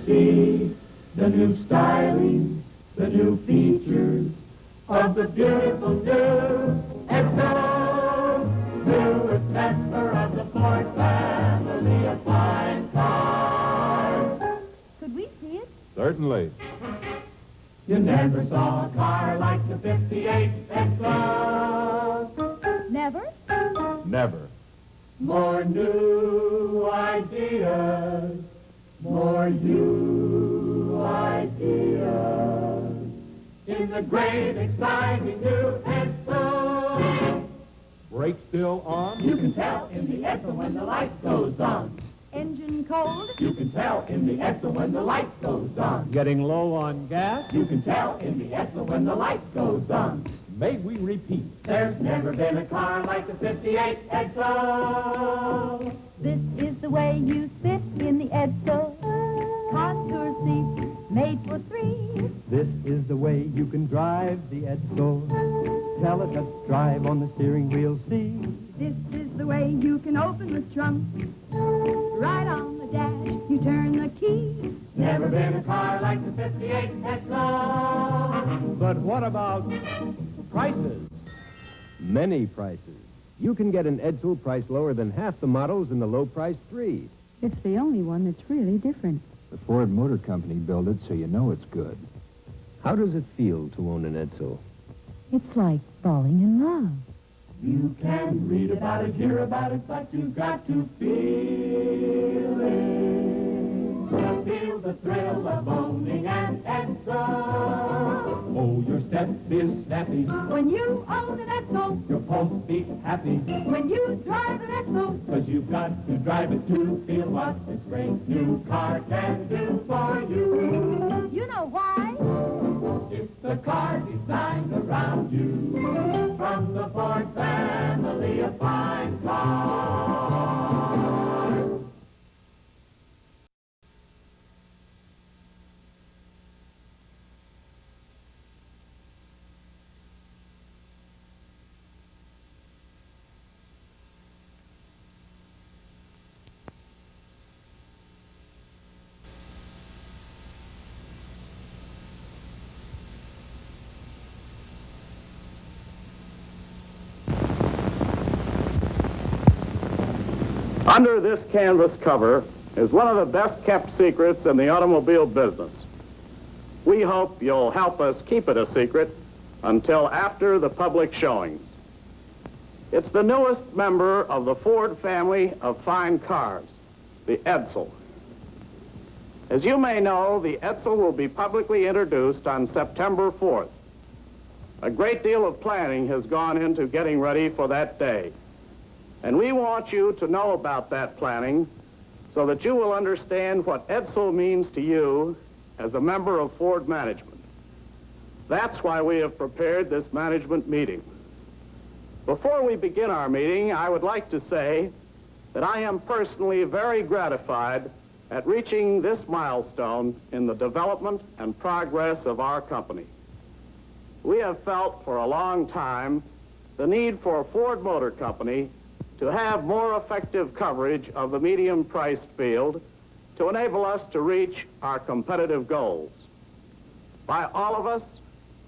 see the new styling, the new features of the beautiful new Edsel, newest member of the Ford family of fine cars. Could we see it? Certainly. You never saw a car like the 58 Edsel. Never? Never. More new ideas, more you ideas. In the great, exciting new Edsel. Brake still on? You can tell in the Edsel when the light goes on. Engine cold? You can tell in the Edsel when the light goes on. Getting low on gas? You can tell in the Edsel when the light goes on. May we repeat? There's never been a car like the 58 Edsel. This is the way you sit in the Edsel. Contour seat made for three. This is the way you can drive the Edsel. Tell it, let's drive on the steering wheel, see. This is the way you can open the trunk. Right on the dash, you turn the key. Never been a car like the 58 Edsel. But what about prices? Many prices. You can get an Edsel priced lower than half the models in the low-price 3. It's the only one that's really different. The Ford Motor Company built it so you know it's good. How does it feel to own an Edsel? It's like falling in love. You can read about it, hear about it, but you've got to feel it. Feel the thrill of owning an Edsel. Oh, your step is snappy. When you own an Edsel, Your pulse beats happy. when you drive an Edsel, Cause you've got to drive it to feel what this great new car can do for you. you know why? It's the car designed around you. From the Ford family of fine cars. Under this canvas cover is one of the best kept secrets in the automobile business. We hope you'll help us keep it a secret until after the public showings. It's the newest member of the Ford family of fine cars, the Edsel. As you may know, the Edsel will be publicly introduced on September 4th. A great deal of planning has gone into getting ready for that day. And we want you to know about that planning so that you will understand what Edsel means to you as a member of Ford management. That's why we have prepared this management meeting. Before we begin our meeting, I would like to say that I am personally very gratified at reaching this milestone in the development and progress of our company. We have felt for a long time the need for a Ford Motor Company to have more effective coverage of the medium-priced field to enable us to reach our competitive goals. By all of us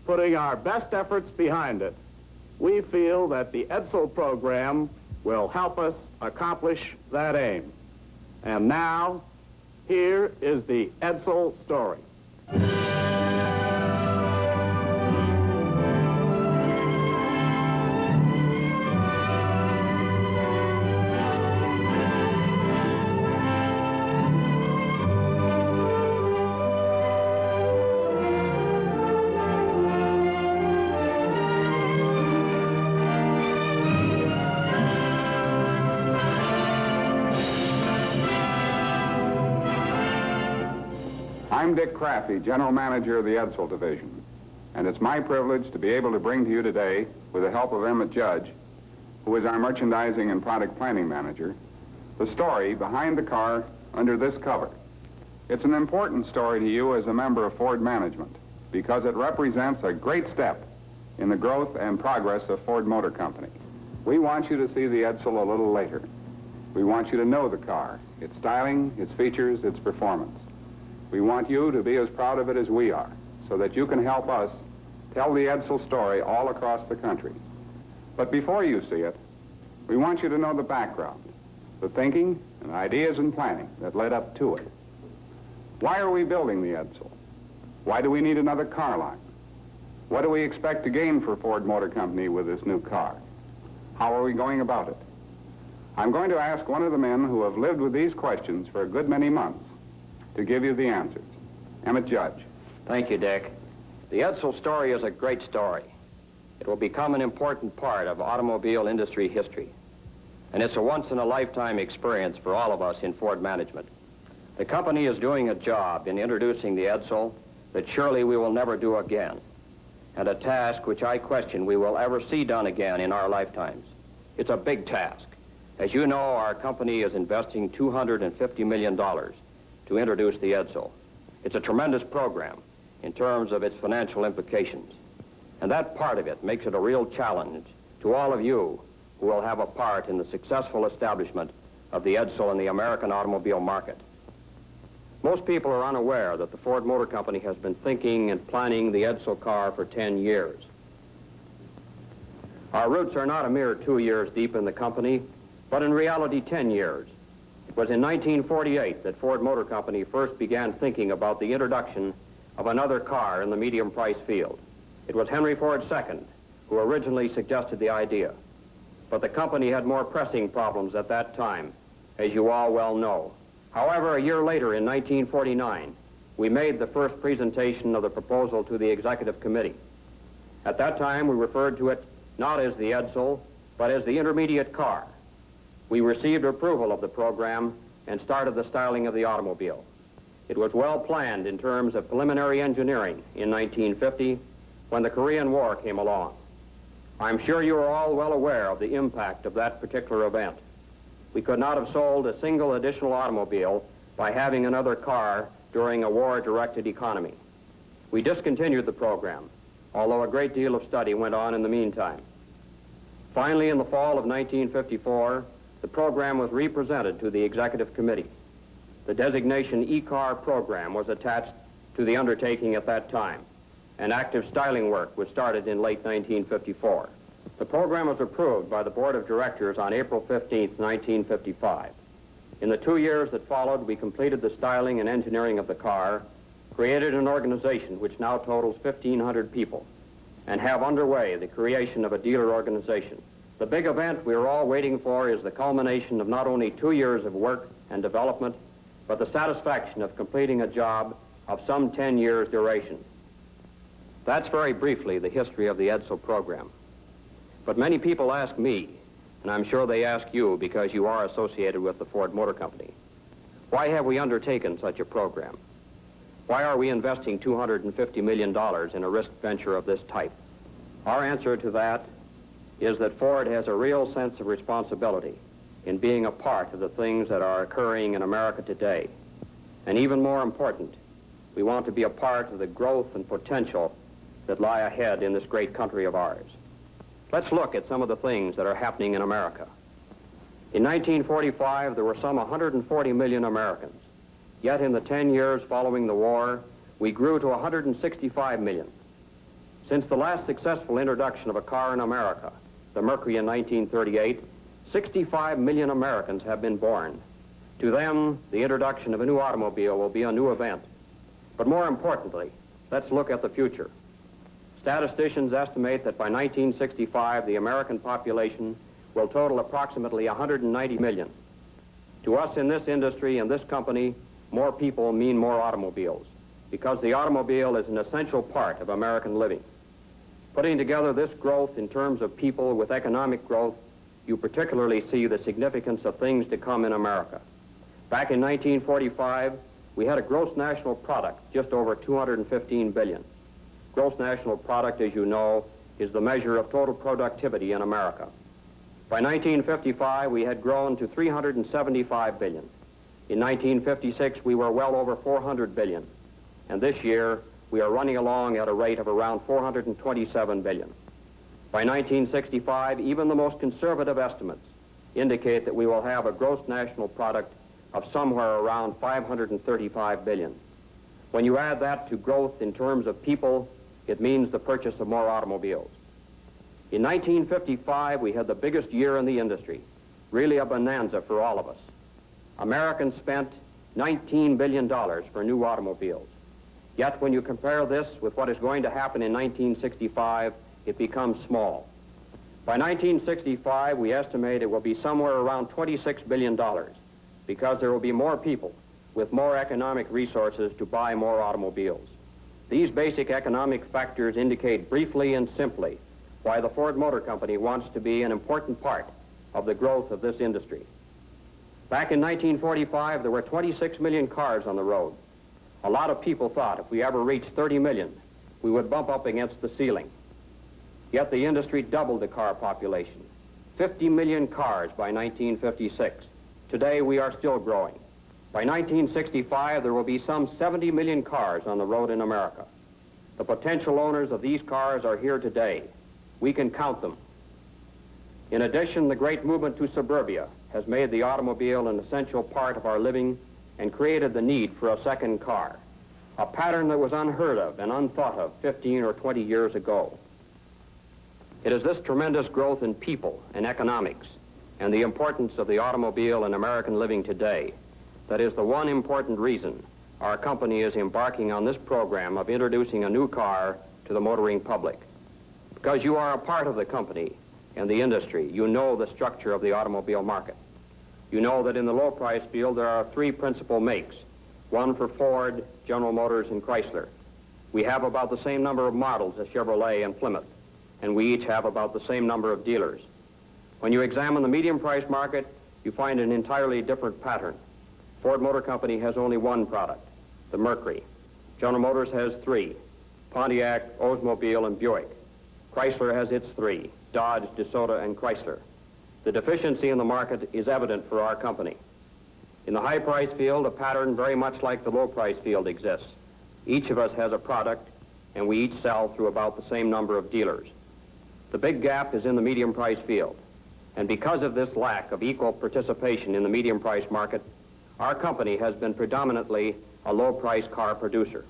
putting our best efforts behind it, we feel that the Edsel program will help us accomplish that aim. And now, here is the Edsel story. I'm Dick Craffey, General Manager of the Edsel Division, and it's my privilege to be able to bring to you today, with the help of Emmett Judge, who is our Merchandising and Product Planning Manager, the story behind the car under this cover. It's an important story to you as a member of Ford management because it represents a great step in the growth and progress of Ford Motor Company. We want you to see the Edsel a little later. We want you to know the car, its styling, its features, its performance. We want you to be as proud of it as we are, so that you can help us tell the Edsel story all across the country. But before you see it, we want you to know the background, the thinking and ideas and planning that led up to it. Why are we building the Edsel? Why do we need another car line? What do we expect to gain for Ford Motor Company with this new car? How are we going about it? I'm going to ask one of the men who have lived with these questions for a good many months to give you the answers. Emmett Judge. Thank you, Dick. The Edsel story is a great story. It will become an important part of automobile industry history. And it's a once-in-a-lifetime experience for all of us in Ford management. The company is doing a job in introducing the Edsel that surely we will never do again, and a task which I question we will ever see done again in our lifetimes. It's a big task. As you know, our company is investing $250 million to introduce the Edsel. It's a tremendous program in terms of its financial implications. And that part of it makes it a real challenge to all of you who will have a part in the successful establishment of the Edsel in the American automobile market. Most people are unaware that the Ford Motor Company has been thinking and planning the Edsel car for 10 years. Our roots are not a mere 2 years deep in the company, but in reality 10 years. It was in 1948 that Ford Motor Company first began thinking about the introduction of another car in the medium price field. It was Henry Ford II who originally suggested the idea. But the company had more pressing problems at that time, as you all well know. However, a year later, in 1949, we made the first presentation of the proposal to the Executive Committee. At that time, we referred to it not as the Edsel, but as the intermediate car. We received approval of the program and started the styling of the automobile. It was well planned in terms of preliminary engineering in 1950 when the Korean War came along. I'm sure you are all well aware of the impact of that particular event. We could not have sold a single additional automobile by having another car during a war-directed economy. We discontinued the program, although a great deal of study went on in the meantime. Finally, in the fall of 1954, the program was represented to the Executive Committee. The designation E-Car program was attached to the undertaking at that time, and active styling work was started in late 1954. The program was approved by the Board of Directors on April 15, 1955. In the 2 years that followed, we completed the styling and engineering of the car, created an organization which now totals 1,500 people, and have underway the creation of a dealer organization. The big event we are all waiting for is the culmination of not only 2 years of work and development, but the satisfaction of completing a job of some 10 years duration. That's very briefly the history of the Edsel program. But many people ask me, and I'm sure they ask you because you are associated with the Ford Motor Company, why have we undertaken such a program? Why are we investing $250 million in a risk venture of this type? Our answer to that is that Ford has a real sense of responsibility in being a part of the things that are occurring in America today. And even more important, we want to be a part of the growth and potential that lie ahead in this great country of ours. Let's look at some of the things that are happening in America. In 1945, there were some 140 million Americans. Yet in the 10 years following the war, we grew to 165 million. Since the last successful introduction of a car in America, the Mercury in 1938, 65 million Americans have been born. To them, the introduction of a new automobile will be a new event. But more importantly, let's look at the future. Statisticians estimate that by 1965, the American population will total approximately 190 million. To us in this industry and this company, more people mean more automobiles, because the automobile is an essential part of American living. Putting together this growth in terms of people with economic growth, you particularly see the significance of things to come in America. Back in 1945, we had a gross national product just over 215 billion. Gross national product, as you know, is the measure of total productivity in America. By 1955, we had grown to 375 billion. In 1956, we were well over 400 billion. And this year, we are running along at a rate of around 427 billion. By 1965, even the most conservative estimates indicate that we will have a gross national product of somewhere around 535 billion. When you add that to growth in terms of people, it means the purchase of more automobiles. In 1955, we had the biggest year in the industry, really a bonanza for all of us. Americans spent $19 billion for new automobiles. Yet when you compare this with what is going to happen in 1965, it becomes small. By 1965, we estimate it will be somewhere around $26 billion because there will be more people with more economic resources to buy more automobiles. These basic economic factors indicate briefly and simply why the Ford Motor Company wants to be an important part of the growth of this industry. Back in 1945, there were 26 million cars on the road. A lot of people thought if we ever reached 30 million, we would bump up against the ceiling. Yet the industry doubled the car population. 50 million cars by 1956. Today, we are still growing. By 1965, there will be some 70 million cars on the road in America. The potential owners of these cars are here today. We can count them. In addition, the great movement to suburbia has made the automobile an essential part of our living and created the need for a second car, a pattern that was unheard of and unthought of 15 or 20 years ago. It is this tremendous growth in people and economics and the importance of the automobile in American living today that is the one important reason our company is embarking on this program of introducing a new car to the motoring public. Because you are a part of the company and the industry, you know the structure of the automobile market. You know that in the low price field there are three principal makes, one for Ford, General Motors, and Chrysler. We have about the same number of models as Chevrolet and Plymouth, and we each have about the same number of dealers. When you examine the medium price market, you find an entirely different pattern. Ford Motor Company has only one product, the Mercury. General Motors has three, Pontiac, Oldsmobile, and Buick. Chrysler has its three, Dodge, DeSoto, and Chrysler. The deficiency in the market is evident for our company. In the high price field, a pattern very much like the low price field exists. Each of us has a product, and we each sell through about the same number of dealers. The big gap is in the medium price field. And because of this lack of equal participation in the medium price market, our company has been predominantly a low price car producer.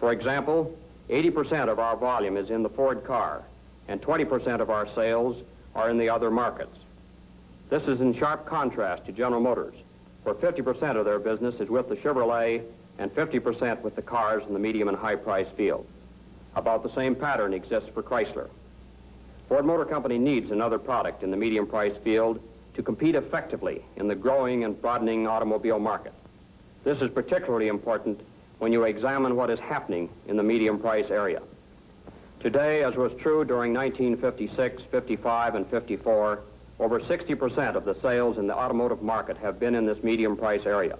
For example, 80% of our volume is in the Ford car, and 20% of our sales are in the other markets. This is in sharp contrast to General Motors, where 50% of their business is with the Chevrolet and 50% with the cars in the medium and high price field. About the same pattern exists for Chrysler. Ford Motor Company needs another product in the medium price field to compete effectively in the growing and broadening automobile market. This is particularly important when you examine what is happening in the medium price area. Today, as was true during 1956, 55, and 54, over 60% of the sales in the automotive market have been in this medium price area.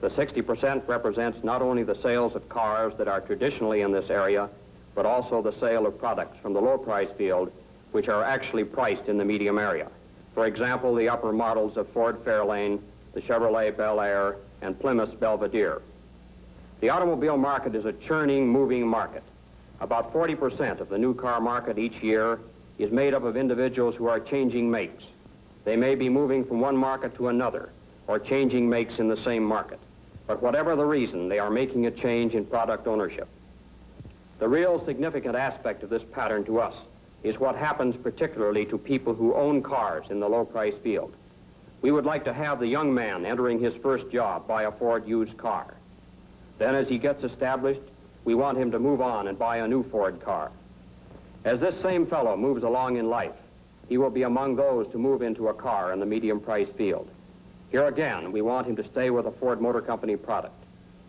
The 60% represents not only the sales of cars that are traditionally in this area, but also the sale of products from the low price field, which are actually priced in the medium area. For example, the upper models of Ford Fairlane, the Chevrolet Bel Air, and Plymouth Belvedere. The automobile market is a churning, moving market. About 40% of the new car market each year is made up of individuals who are changing makes. They may be moving from one market to another or changing makes in the same market. But whatever the reason, they are making a change in product ownership. The real significant aspect of this pattern to us is what happens particularly to people who own cars in the low-price field. We would like to have the young man entering his first job buy a Ford used car. Then as he gets established, we want him to move on and buy a new Ford car. As this same fellow moves along in life, he will be among those to move into a car in the medium price field. Here again, we want him to stay with a Ford Motor Company product.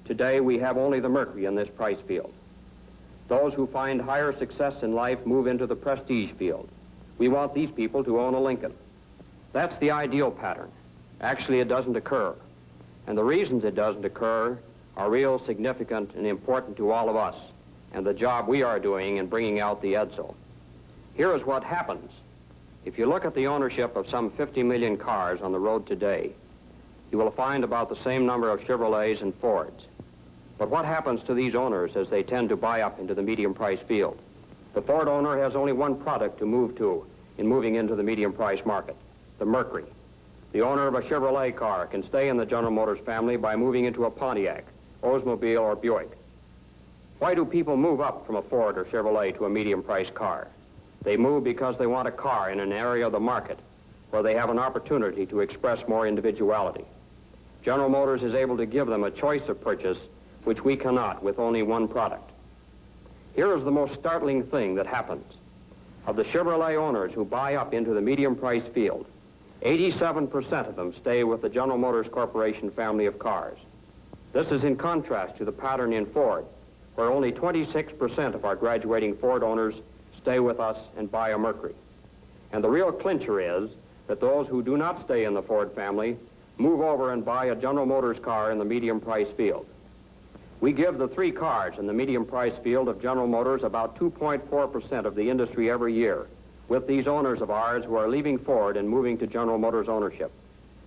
Today, we have only the Mercury in this price field. Those who find higher success in life move into the prestige field. We want these people to own a Lincoln. That's the ideal pattern. Actually, it doesn't occur. And the reasons it doesn't occur are real significant and important to all of us and the job we are doing in bringing out the Edsel. Here is what happens. If you look at the ownership of some 50 million cars on the road today, you will find about the same number of Chevrolets and Fords. But what happens to these owners as they tend to buy up into the medium price field? The Ford owner has only one product to move to in moving into the medium price market, the Mercury. The owner of a Chevrolet car can stay in the General Motors family by moving into a Pontiac, Oldsmobile, or Buick. Why do people move up from a Ford or Chevrolet to a medium-priced car? They move because they want a car in an area of the market where they have an opportunity to express more individuality. General Motors is able to give them a choice of purchase which we cannot with only one product. Here is the most startling thing that happens. Of the Chevrolet owners who buy up into the medium price field, 87% of them stay with the General Motors Corporation family of cars. This is in contrast to the pattern in Ford, where only 26% of our graduating Ford owners stay with us and buy a Mercury. And the real clincher is that those who do not stay in the Ford family move over and buy a General Motors car in the medium price field. We give the 3 cars in the medium price field of General Motors about 2.4% of the industry every year, with these owners of ours who are leaving Ford and moving to General Motors ownership.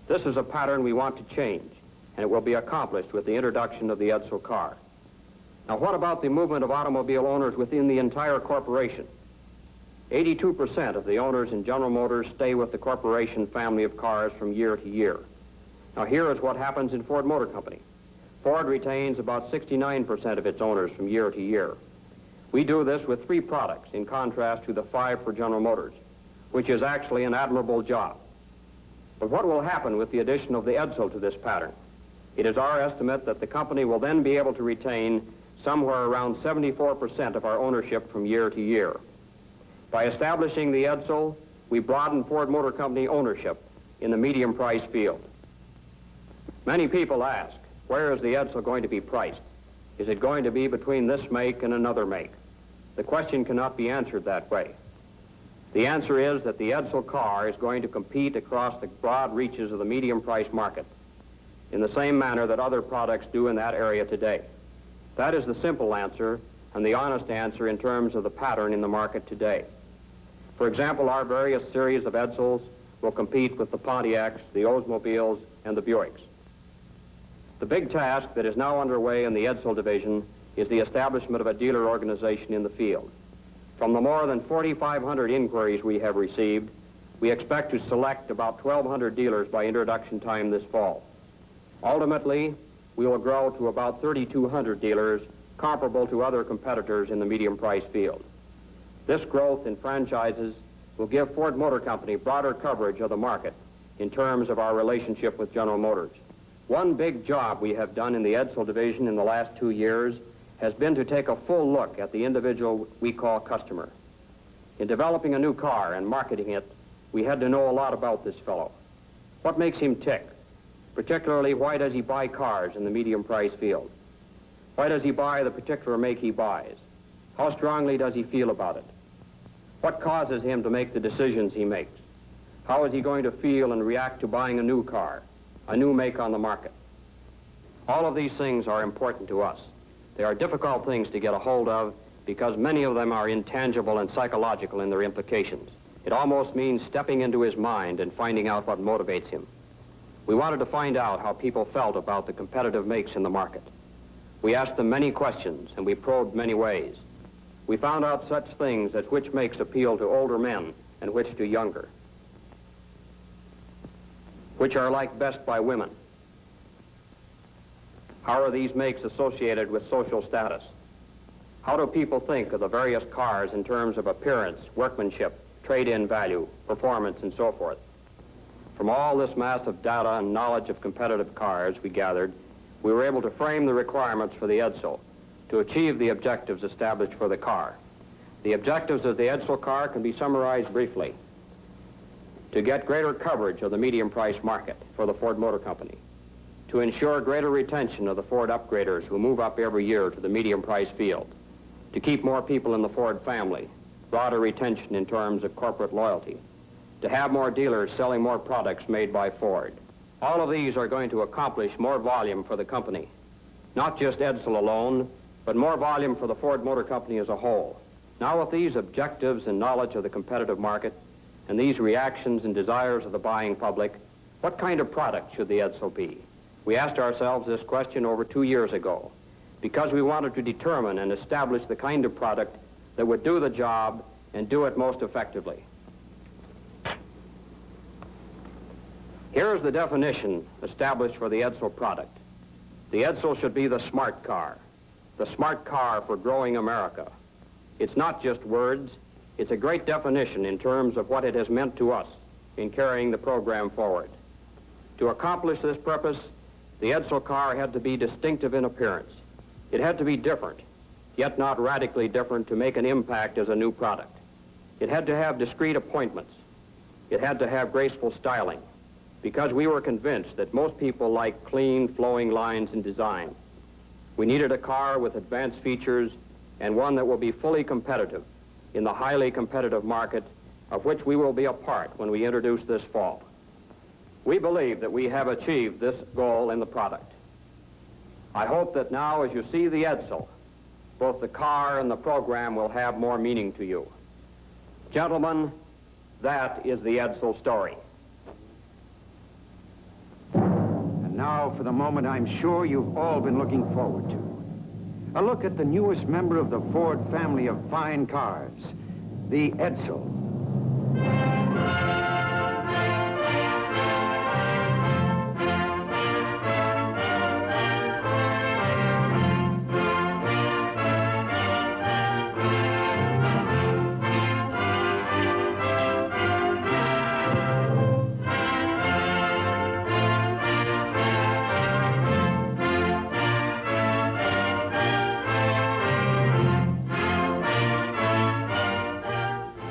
This is a pattern we want to change, and it will be accomplished with the introduction of the Edsel car. Now, what about the movement of automobile owners within the entire corporation? 82% of the owners in General Motors stay with the corporation family of cars from year to year. Now, here is what happens in Ford Motor Company. Ford retains about 69% of its owners from year to year. We do this with 3 products in contrast to the 5 for General Motors, which is actually an admirable job. But what will happen with the addition of the Edsel to this pattern? It is our estimate that the company will then be able to retain somewhere around 74% of our ownership from year to year. By establishing the Edsel, we broaden Ford Motor Company ownership in the medium price field. Many people ask, where is the Edsel going to be priced? Is it going to be between this make and another make? The question cannot be answered that way. The answer is that the Edsel car is going to compete across the broad reaches of the medium price market in the same manner that other products do in that area today. That is the simple answer and the honest answer in terms of the pattern in the market today. For example, our various series of Edsels will compete with the Pontiacs, the Oldsmobiles, and the Buicks. The big task that is now underway in the Edsel division is the establishment of a dealer organization in the field. From the more than 4,500 inquiries we have received, we expect to select about 1,200 dealers by introduction time this fall. Ultimately, we will grow to about 3,200 dealers comparable to other competitors in the medium price field. This growth in franchises will give Ford Motor Company broader coverage of the market in terms of our relationship with General Motors. One big job we have done in the Edsel division in the last 2 years has been to take a full look at the individual we call customer. In developing a new car and marketing it, we had to know a lot about this fellow. What makes him tick? Particularly, why does he buy cars in the medium price field? Why does he buy the particular make he buys? How strongly does he feel about it? What causes him to make the decisions he makes? How is he going to feel and react to buying a new car, a new make on the market? All of these things are important to us. They are difficult things to get a hold of because many of them are intangible and psychological in their implications. It almost means stepping into his mind and finding out what motivates him. We wanted to find out how people felt about the competitive makes in the market. We asked them many questions and we probed many ways. We found out such things as which makes appeal to older men and which to younger, which are liked best by women. How are these makes associated with social status? How do people think of the various cars in terms of appearance, workmanship, trade-in value, performance, and so forth? From all this mass of data and knowledge of competitive cars we gathered, we were able to frame the requirements for the Edsel to achieve the objectives established for the car. The objectives of the Edsel car can be summarized briefly. To get greater coverage of the medium price market for the Ford Motor Company, to ensure greater retention of the Ford upgraders who move up every year to the medium price field, to keep more people in the Ford family, broader retention in terms of corporate loyalty, to have more dealers selling more products made by Ford. All of these are going to accomplish more volume for the company. Not just Edsel alone, but more volume for the Ford Motor Company as a whole. Now with these objectives and knowledge of the competitive market, and these reactions and desires of the buying public, what kind of product should the Edsel be? We asked ourselves this question over 2 years ago because we wanted to determine and establish the kind of product that would do the job and do it most effectively. Here is the definition established for the Edsel product. The Edsel should be the smart car. the smart car for growing America. It's not just words, it's a great definition in terms of what it has meant to us in carrying the program forward. To accomplish this purpose, the Edsel car had to be distinctive in appearance. It had to be different, yet not radically different to make an impact as a new product. It had to have discreet appointments. It had to have graceful styling, because we were convinced that most people like clean, flowing lines and design. We needed a car with advanced features and one that will be fully competitive in the highly competitive market of which we will be a part when we introduce this fall. We believe that we have achieved this goal in the product. I hope that now, as you see the Edsel, both the car and the program will have more meaning to you. Gentlemen, that is the Edsel story. And now for the moment I'm sure you've all been looking forward to. A look at the newest member of the Ford family of fine cars, the Edsel.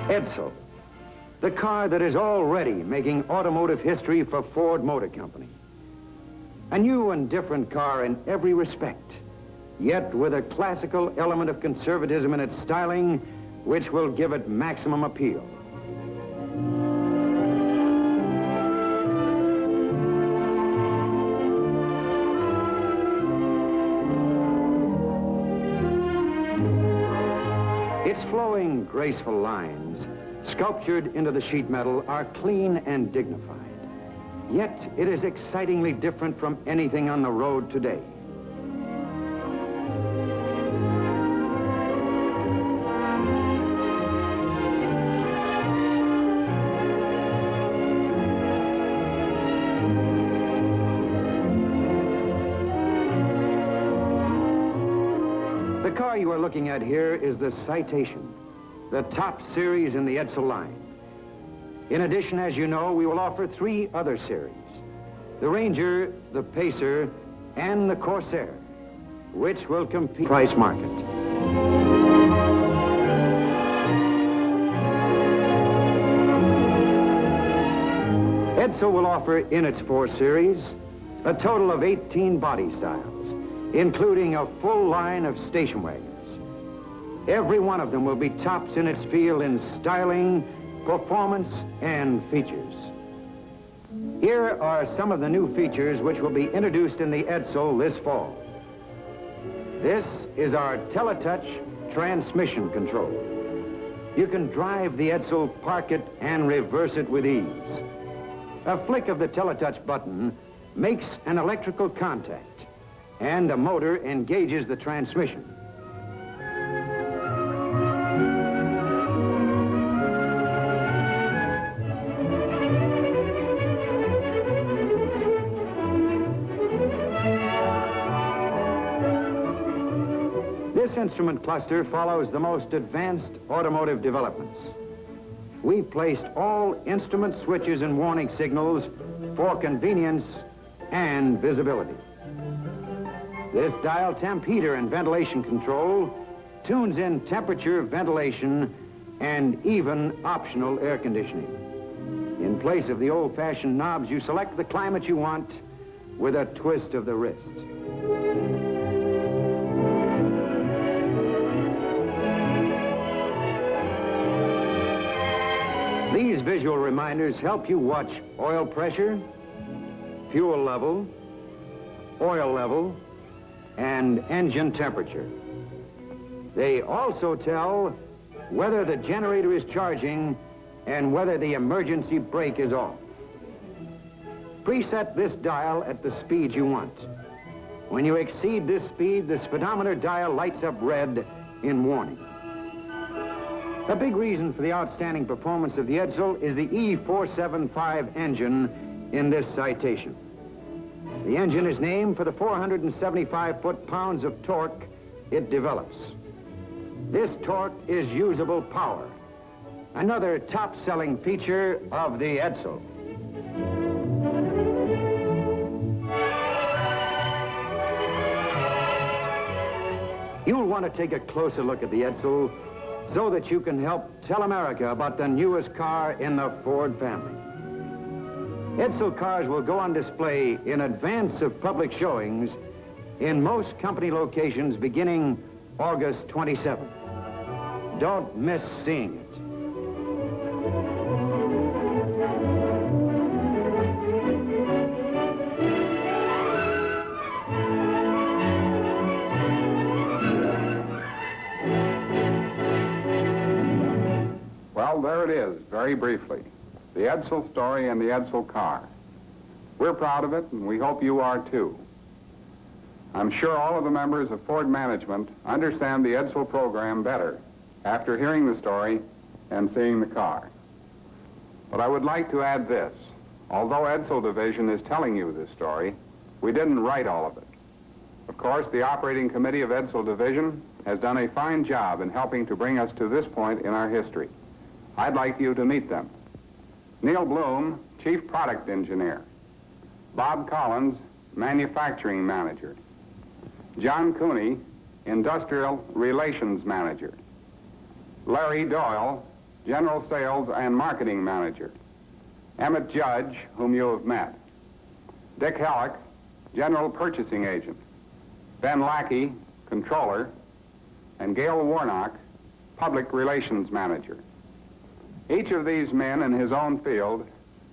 Edsel, the car that is already making automotive history for Ford Motor Company. A new and different car in every respect, yet with a classical element of conservatism in its styling, which will give it maximum appeal. Its flowing, graceful lines, sculptured into the sheet metal, are clean and dignified. Yet it is excitingly different from anything on the road today. The car you are looking at here is the Citation, the top series in the Edsel line. In addition, as you know, we will offer 3 other series: the Ranger, the Pacer, and the Corsair, which will compete in the price market. Edsel will offer in its 4 series a total of 18 body styles, including a full line of station wagons. Every one of them will be tops in its field in styling, performance, and features. Here are some of the new features which will be introduced in the Edsel this fall. This is our Teletouch transmission control. You can drive the Edsel, park it, and reverse it with ease. A flick of the Teletouch button makes an electrical contact, and a motor engages the transmission. This instrument cluster follows the most advanced automotive developments. We placed all instrument switches and warning signals for convenience and visibility. This dial temp heater and ventilation control tunes in temperature, ventilation, and even optional air conditioning. In place of the old-fashioned knobs, you select the climate you want with a twist of the wrist. These visual reminders help you watch oil pressure, fuel level, oil level, and engine temperature. They also tell whether the generator is charging and whether the emergency brake is off. Preset this dial at the speed you want. When you exceed this speed, the speedometer dial lights up red in warning. A big reason for the outstanding performance of the Edsel is the E475 engine in this Citation. The engine is named for the 475 foot-pounds of torque it develops. This torque is usable power, another top-selling feature of the Edsel. You'll want to take a closer look at the Edsel so that you can help tell America about the newest car in the Ford family. Edsel cars will go on display in advance of public showings in most company locations beginning August 27th. Don't miss seeing it. Well, there it is, very briefly. The Edsel story and the Edsel car. We're proud of it, and we hope you are too. I'm sure all of the members of Ford management understand the Edsel program better after hearing the story and seeing the car. But I would like to add this. Although Edsel Division is telling you this story, we didn't write all of it. Of course, the operating committee of Edsel Division has done a fine job in helping to bring us to this point in our history. I'd like you to meet them. Neil Bloom, Chief Product Engineer. Bob Collins, Manufacturing Manager. John Cooney, Industrial Relations Manager. Larry Doyle, General Sales and Marketing Manager. Emmett Judge, whom you have met. Dick Halleck, General Purchasing Agent. Ben Lackey, Controller. And Gail Warnock, Public Relations Manager. Each of these men in his own field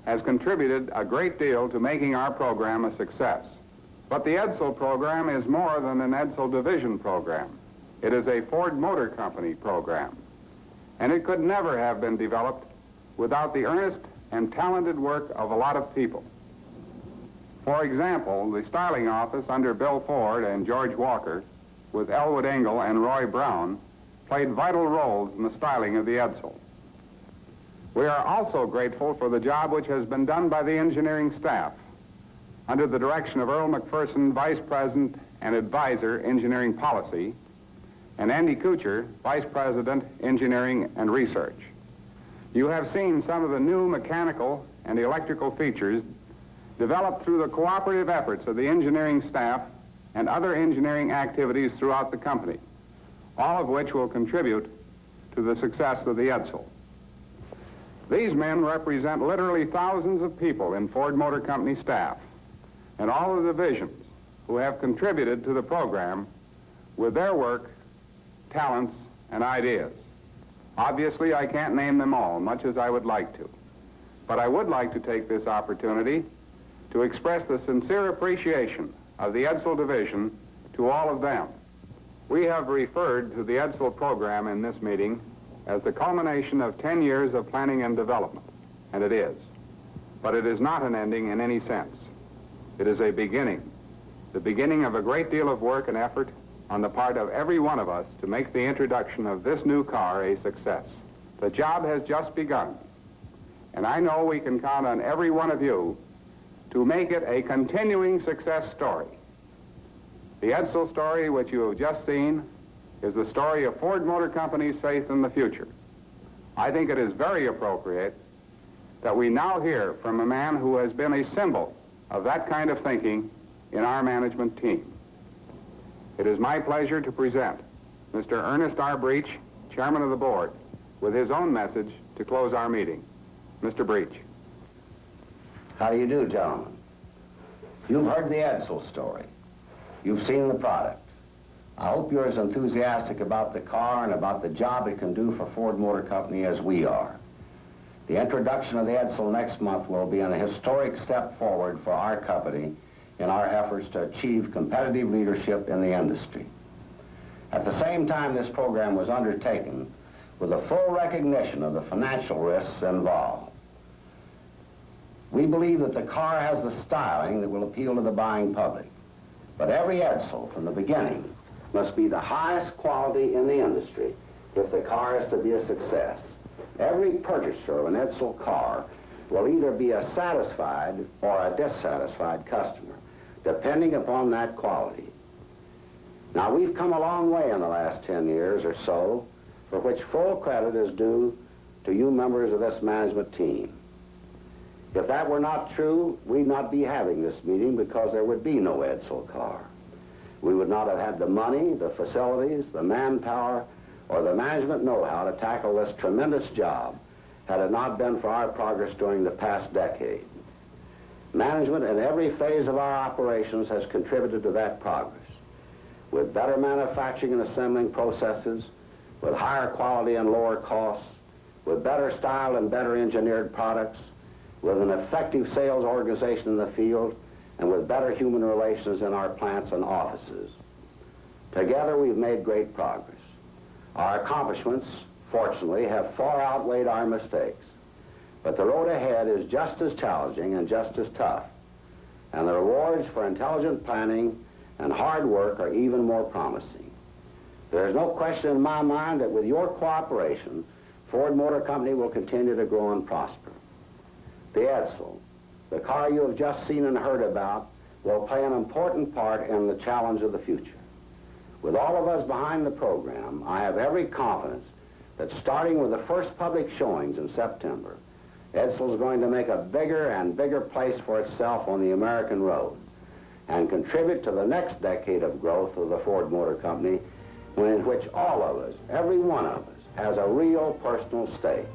has contributed a great deal to making our program a success. But the Edsel program is more than an Edsel Division program. It is a Ford Motor Company program. And it could never have been developed without the earnest and talented work of a lot of people. For example, the styling office under Bill Ford and George Walker, with Elwood Engel and Roy Brown, played vital roles in the styling of the Edsel. We are also grateful for the job which has been done by the engineering staff under the direction of Earl McPherson, Vice President and Advisor, Engineering Policy, and Andy Kuchar, Vice President, Engineering and Research. You have seen some of the new mechanical and electrical features developed through the cooperative efforts of the engineering staff and other engineering activities throughout the company, all of which will contribute to the success of the Edsel. These men represent literally thousands of people in Ford Motor Company staff and all the divisions who have contributed to the program with their work, talents, and ideas. Obviously, I can't name them all, much as I would like to. But I would like to take this opportunity to express the sincere appreciation of the Edsel Division to all of them. We have referred to the Edsel program in this meeting as the culmination of 10 years of planning and development, and it is. But it is not an ending in any sense. It is a beginning, the beginning of a great deal of work and effort on the part of every one of us to make the introduction of this new car a success. The job has just begun, and I know we can count on every one of you to make it a continuing success story. The Edsel story, which you have just seen, is the story of Ford Motor Company's faith in the future. I think it is very appropriate that we now hear from a man who has been a symbol of that kind of thinking in our management team. It is my pleasure to present Mr. Ernest R. Breach, Chairman of the Board, with his own message to close our meeting. Mr. Breach. How do you do, gentlemen? You've heard the Edsel story. You've seen the product. I hope you're as enthusiastic about the car and about the job it can do for Ford Motor Company as we are. The introduction of the Edsel next month will be an historic step forward for our company in our efforts to achieve competitive leadership in the industry. At the same time, this program was undertaken with a full recognition of the financial risks involved. We believe that the car has the styling that will appeal to the buying public. But every Edsel from the beginning must be the highest quality in the industry if the car is to be a success. Every purchaser of an Edsel car will either be a satisfied or a dissatisfied customer, depending upon that quality. Now, we've come a long way in the last 10 years or so, for which full credit is due to you members of this management team. If that were not true, we'd not be having this meeting because there would be no Edsel car. We would not have had the money, the facilities, the manpower, or the management know-how to tackle this tremendous job had it not been for our progress during the past decade. Management in every phase of our operations has contributed to that progress, with better manufacturing and assembling processes, with higher quality and lower costs, with better style and better engineered products, with an effective sales organization in the field, and with better human relations in our plants and offices. Together, we've made great progress. Our accomplishments, fortunately, have far outweighed our mistakes. But the road ahead is just as challenging and just as tough. And the rewards for intelligent planning and hard work are even more promising. There is no question in my mind that with your cooperation, Ford Motor Company will continue to grow and prosper. The Edsel, the car you have just seen and heard about, will play an important part in the challenge of the future. With all of us behind the program, I have every confidence that starting with the first public showings in September, Edsel is going to make a bigger and bigger place for itself on the American road and contribute to the next decade of growth of the Ford Motor Company, in which all of us, every one of us, has a real personal stake.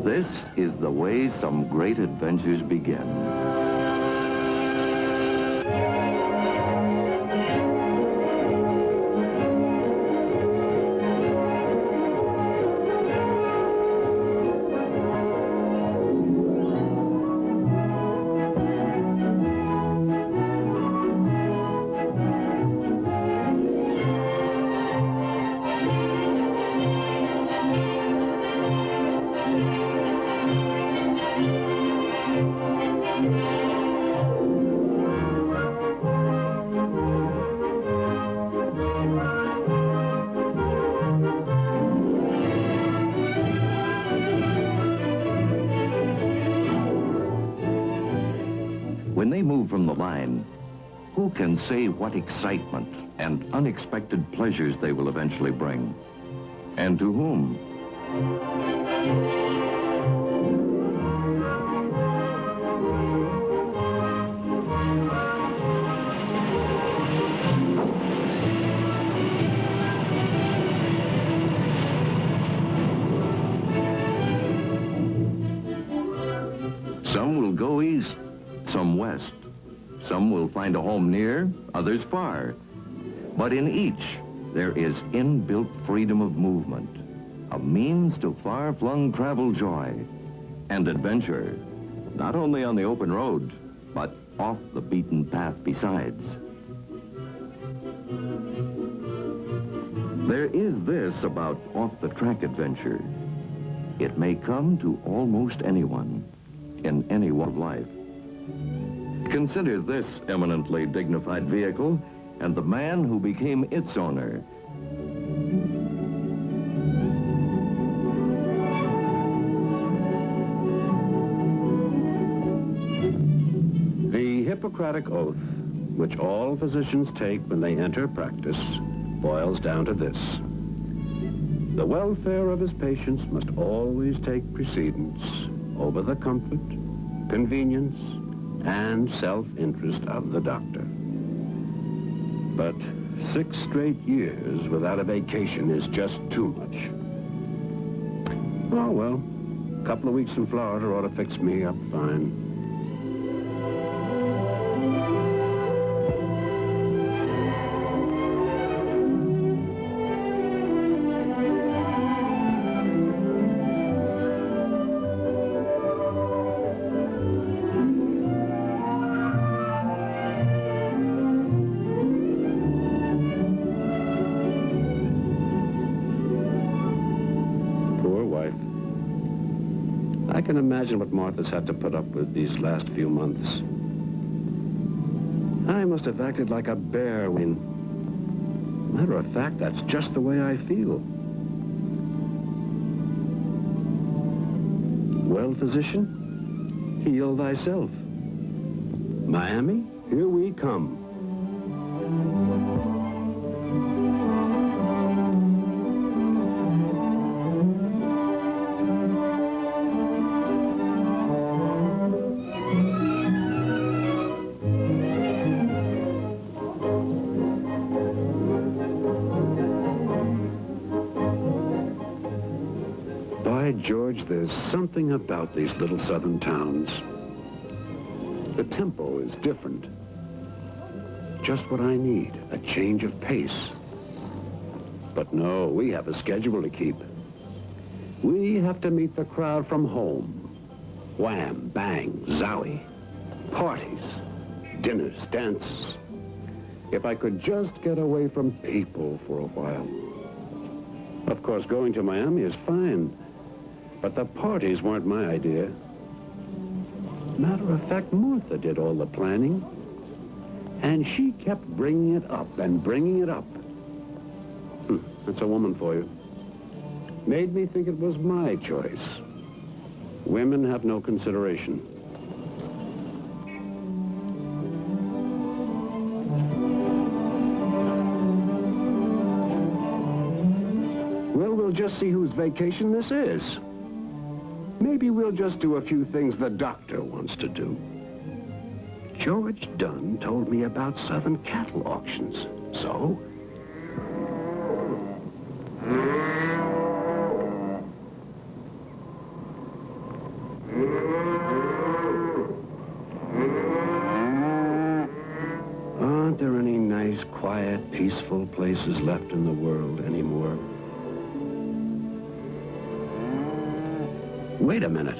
This is the way some great adventures begin. When they move from the line, who can say what excitement and unexpected pleasures they will eventually bring? And to whom? Some will go east, some west. Some will find a home near, others far. But in each, there is inbuilt freedom of movement, a means to far-flung travel joy and adventure, not only on the open road, but off the beaten path besides. There is this about off-the-track adventure. It may come to almost anyone, in any walk of life. Consider this eminently dignified vehicle and the man who became its owner. The Hippocratic Oath, which all physicians take when they enter practice, boils down to this. The welfare of his patients must always take precedence over the comfort, convenience, and self-interest of the doctor. But 6 straight years without a vacation is just too much. Oh, well, a couple of weeks in Florida ought to fix me up fine. I can imagine what Martha's had to put up with these last few months. I must have acted like a bear when... Matter of fact, that's just the way I feel. Well, physician, heal thyself. Miami, here we come. By George, there's something about these little southern towns. The tempo is different. Just what I need, a change of pace. But no, we have a schedule to keep. We have to meet the crowd from home. Wham, bang, zowie. Parties, dinners, dances. If I could just get away from people for a while. Of course, going to Miami is fine. But the parties weren't my idea. Matter of fact, Martha did all the planning. And she kept bringing it up and bringing it up. That's a woman for you. Made me think it was my choice. Women have no consideration. Well, we'll just see whose vacation this is. Maybe we'll just do a few things the doctor wants to do. George Dunn told me about Southern cattle auctions, so... Aren't there any nice, quiet, peaceful places left in the world anymore? Wait a minute.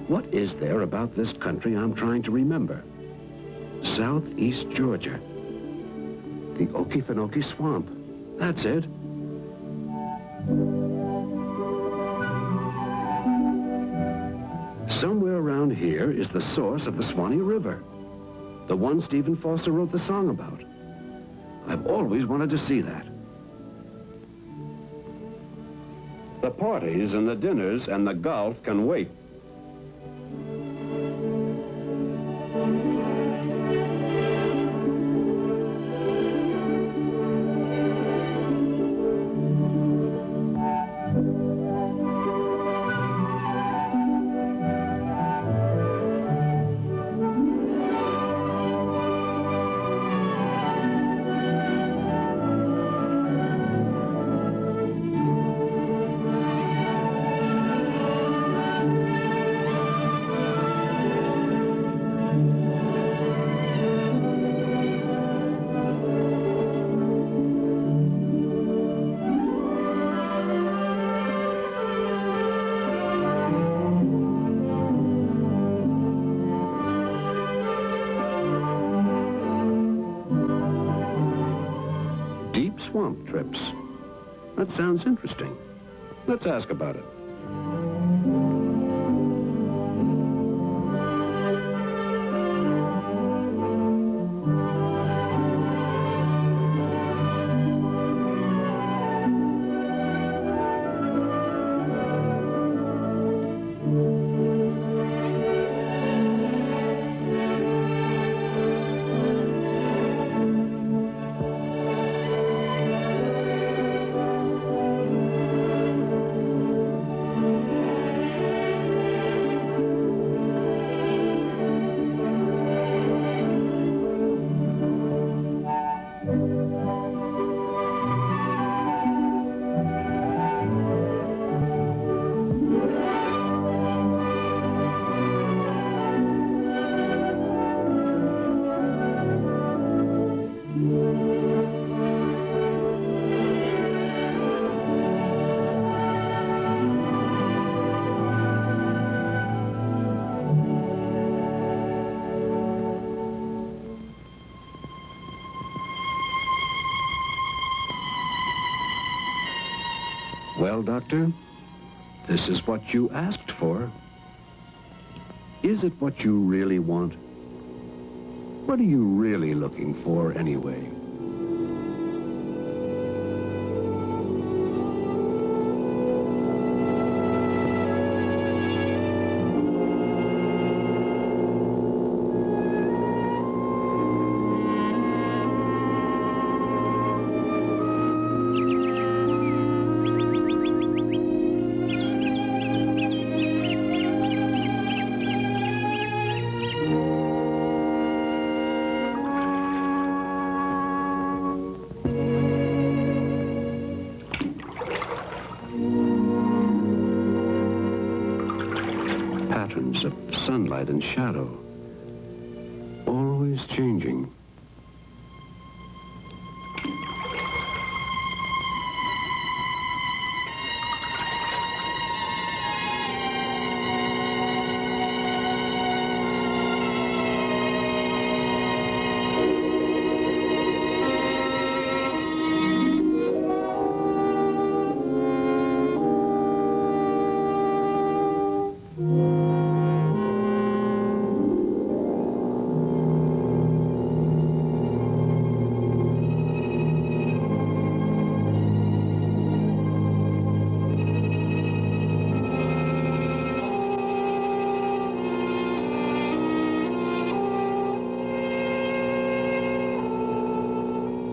What is there about this country I'm trying to remember? Southeast Georgia. The Okefenokee Swamp. That's it. Somewhere around here is the source of the Swanee River. The one Stephen Foster wrote the song about. I've always wanted to see that. The parties and the dinners and the golf can wait. Swamp trips. That sounds interesting. Let's ask about it. Well, Doctor, this is what you asked for. Is it what you really want? What are you really looking for anyway? Patterns of sunlight and shadow, always changing.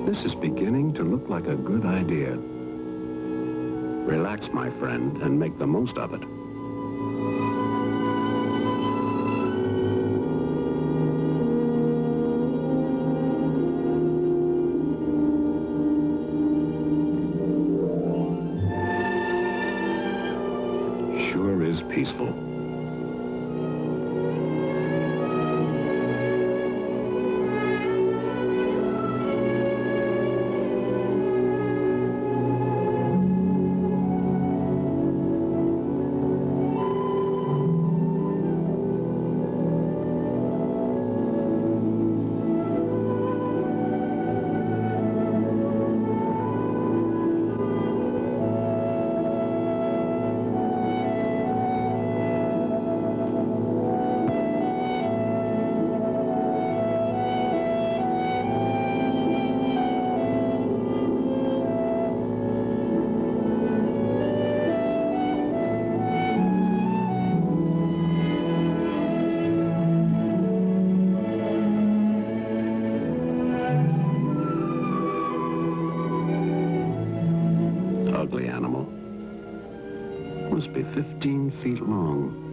This is beginning to look like a good idea. Relax, my friend, and make the most of it. Sure is peaceful. Ugly animal. Must be 15 feet long.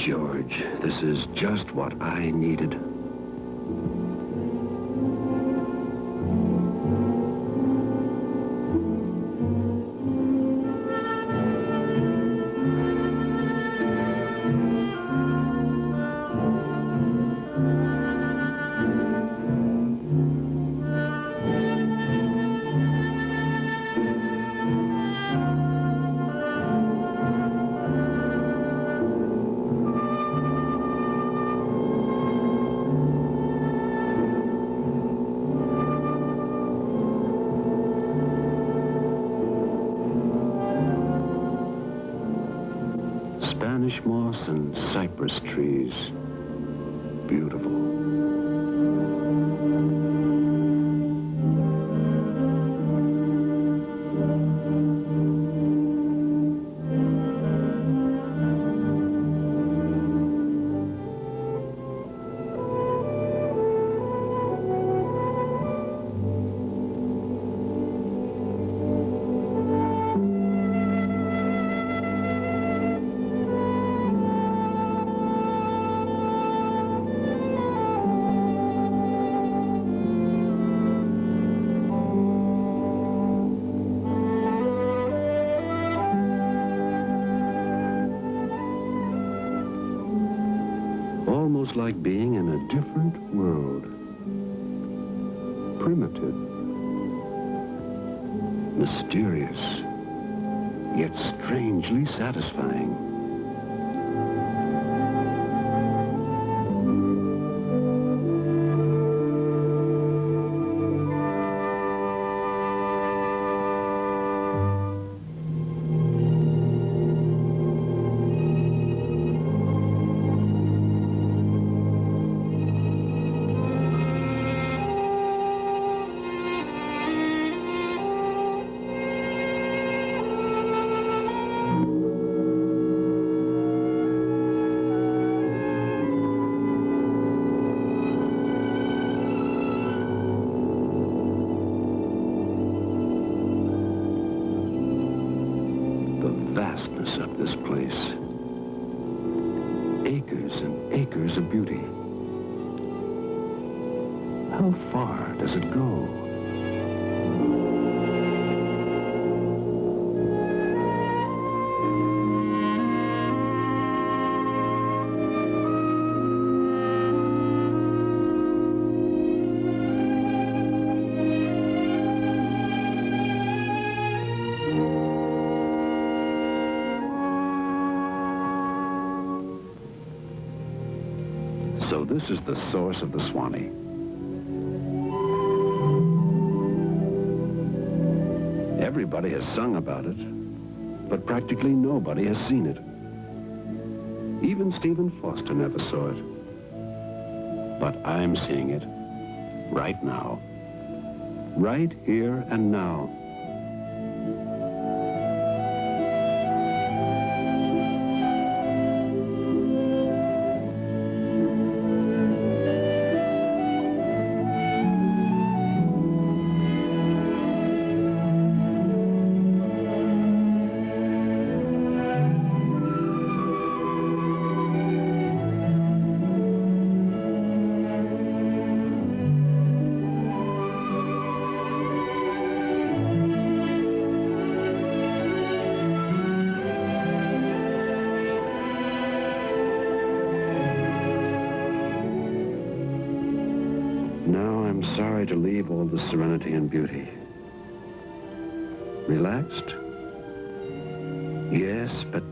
George, this is just what I needed. Spanish moss and cypress trees. Beautiful. Almost like being in a different world. Primitive. Mysterious. Yet strangely satisfying. Vastness of this place. Acres and acres of beauty. How far does it go? So this is the source of the Swanee. Everybody has sung about it, but practically nobody has seen it. Even Stephen Foster never saw it. But I'm seeing it right now. Right here and now. I'm sorry to leave all the serenity and beauty. Relaxed? Yes, but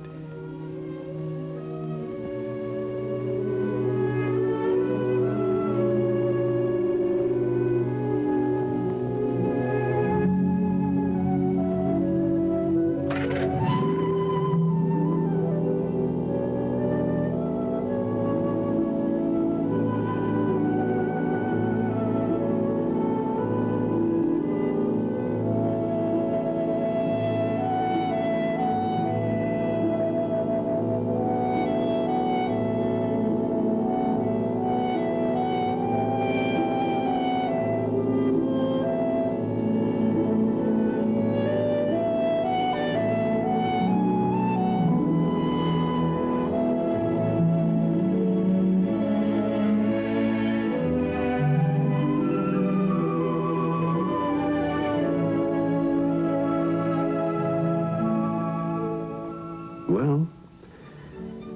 Well,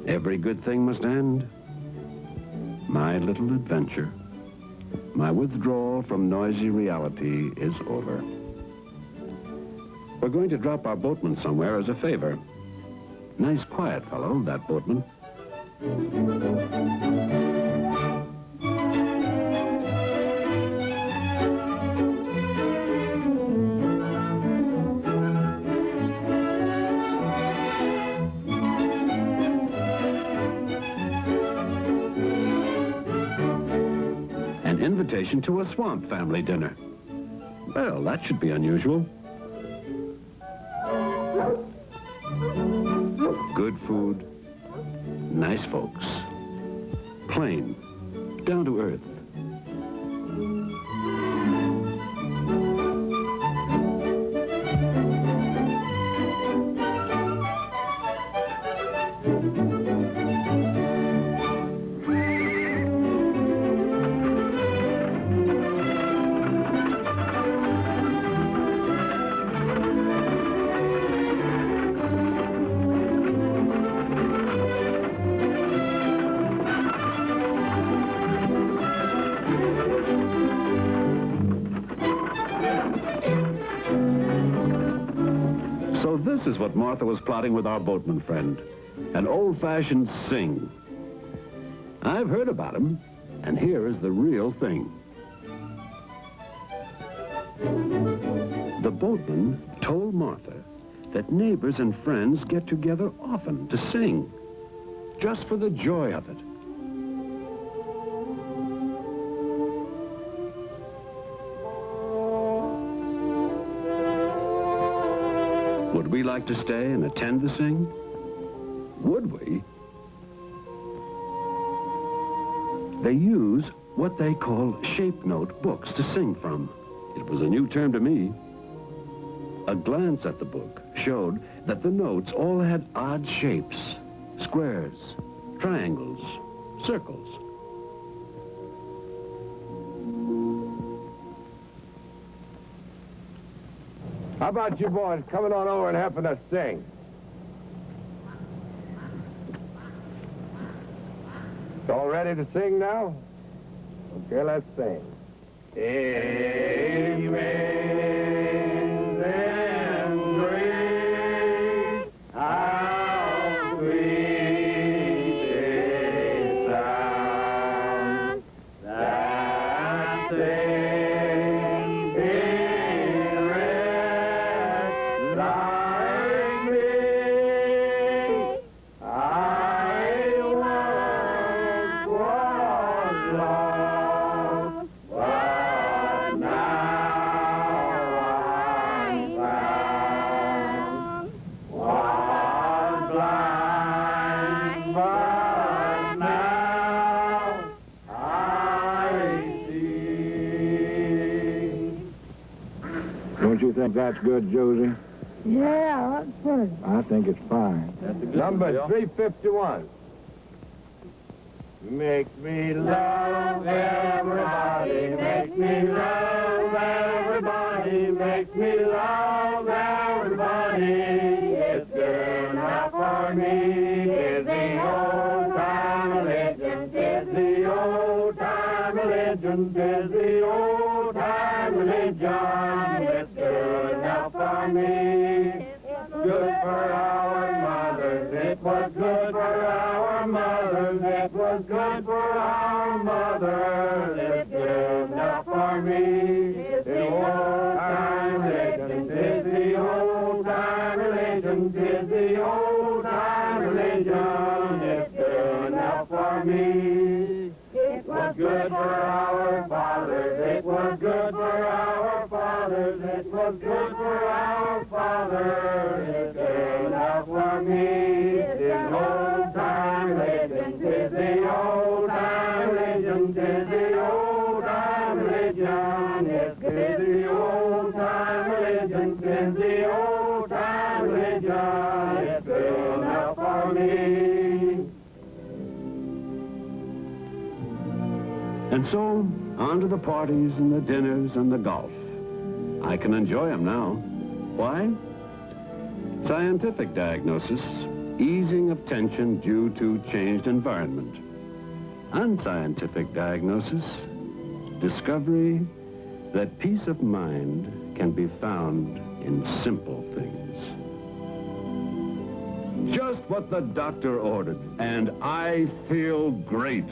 every good thing must end. My little adventure, my withdrawal from noisy reality is over. We're going to drop our boatman somewhere as a favor. Nice quiet fellow, that boatman. An invitation to a swamp family dinner. Well, that should be unusual. Good food, nice folks, plain, down to earth. So this is what Martha was plotting with our boatman friend. An old-fashioned sing. I've heard about him, and here is the real thing. The boatman told Martha that neighbors and friends get together often to sing, just for the joy of it. Would we like to stay and attend the sing? Would we? They use what they call shape note books to sing from. It was a new term to me. A glance at the book showed that the notes all had odd shapes, squares, triangles, circles. How about you boys coming on over and helping us sing? It's all ready to sing now? Okay, let's sing. Amen and grace, how sweet it sounds that sing in rest like me. I once was lost, but now I'm found. Was blind, but now I see. Don't you think that's good, Josie? Yeah, that's good. I think it's fine. Number 351. Make me love everybody, make me love everybody, make me love everybody. It's good enough for me. It's the old time religion, it's the old time religion, it's the old time religion. It's good enough for me. Good for our mothers, it was good for our mothers, it was good for our mothers. It's good enough for me. It's the old time religion, it's the old time religion, it's the old time religion. It's good enough for me. It was good for our fathers, it was good for our fathers, it was good for our fathers. It's good enough for me. It's the old time religion, it's the old time religion, it's the old time religion. It's the old time religion, it's the old time religion. It's good enough for me. And so, on to the parties and the dinners and the golf. I can enjoy them now. Why? Scientific diagnosis easing of tension due to changed environment. Unscientific diagnosis, discovery that peace of mind can be found in simple things. Just what the doctor ordered, and I feel great.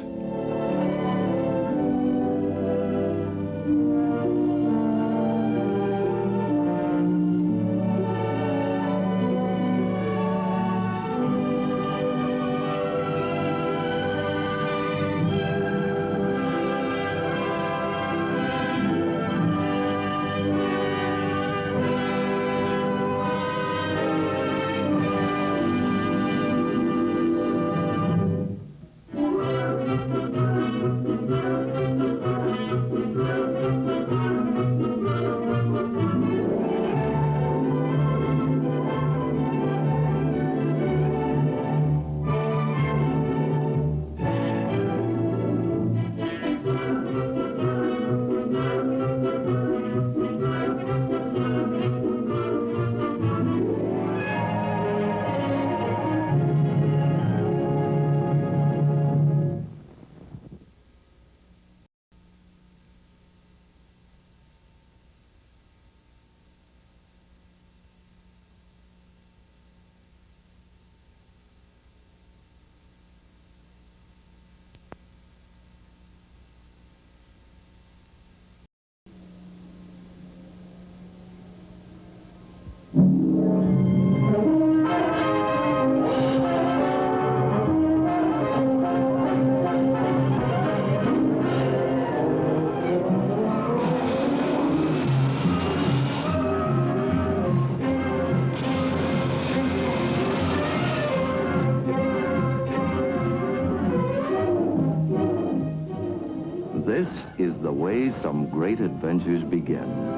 This is the way some great adventures begin.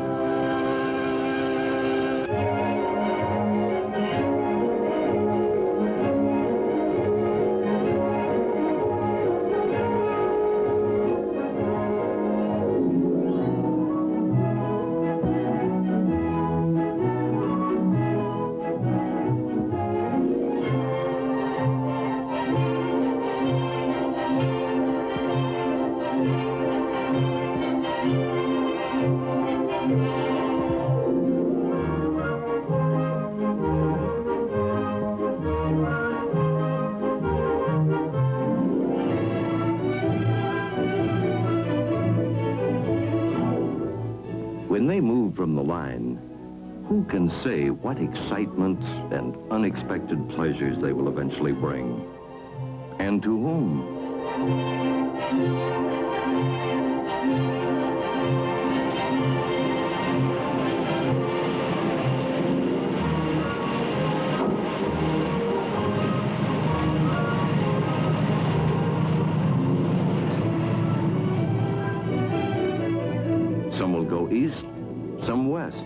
When they move from the line, who can say what excitement and unexpected pleasures they will eventually bring? And to whom? Some will go east, some west.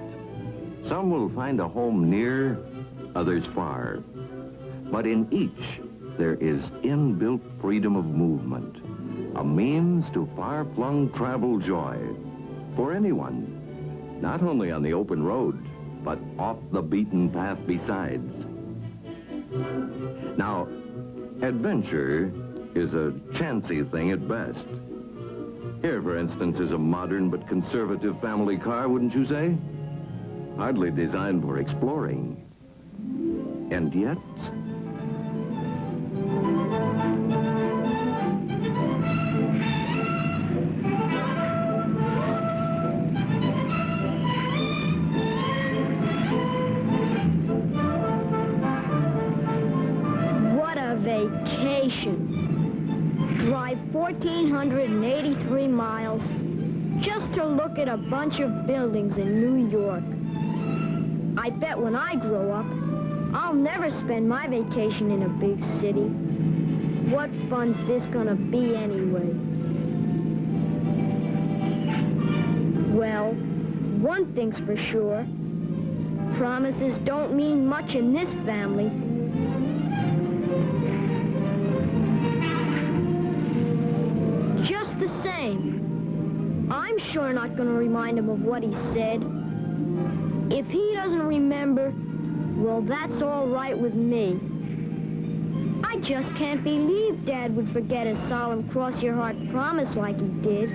Some will find a home near, others far. But in each, there is inbuilt freedom of movement, a means to far-flung travel joy for anyone, not only on the open road, but off the beaten path besides. Now, adventure is a chancy thing at best. Here, for instance, is a modern but conservative family car, wouldn't you say? Hardly designed for exploring. And yet... What a vacation. Drive 1,483 miles just to look at a bunch of buildings in New York. I bet when I grow up, I'll never spend my vacation in a big city. What fun's this gonna be anyway? Well, one thing's for sure. Promises don't mean much in this family. Just the same, I'm sure not gonna remind him of what he said. If he doesn't remember, well, that's all right with me. just can't believe Dad would forget a solemn cross-your-heart promise like he did.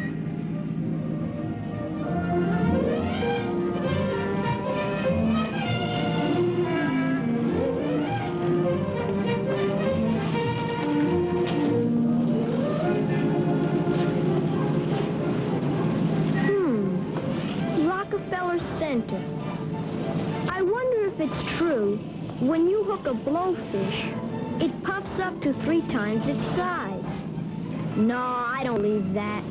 Rockefeller Center. I wonder if it's true, when you hook a blowfish, it puffs up to 3 times its size. No, I don't believe that.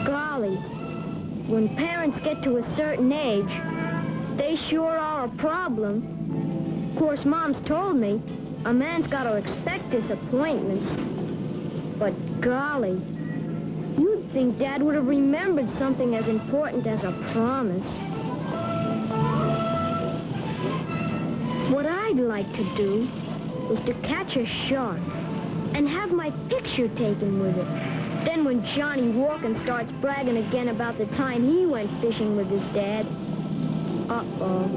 Golly, when parents get to a certain age, they sure are a problem. Of course, Mom's told me a man's got to expect disappointments. But golly, you'd think Dad would have remembered something as important as a promise. What I'd like to do is to catch a shark and have my picture taken with it. Then when Johnny Walken starts bragging again about the time he went fishing with his dad, uh-oh.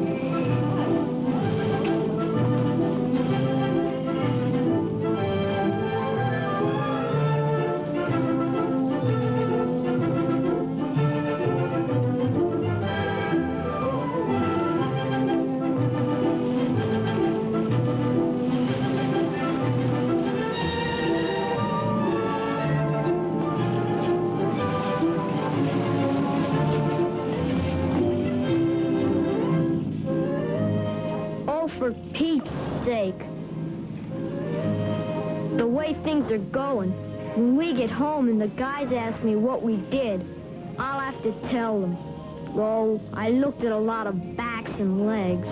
For Pete's sake. The way things are going, when we get home and the guys ask me what we did, I'll have to tell them. Oh, I looked at a lot of backs and legs.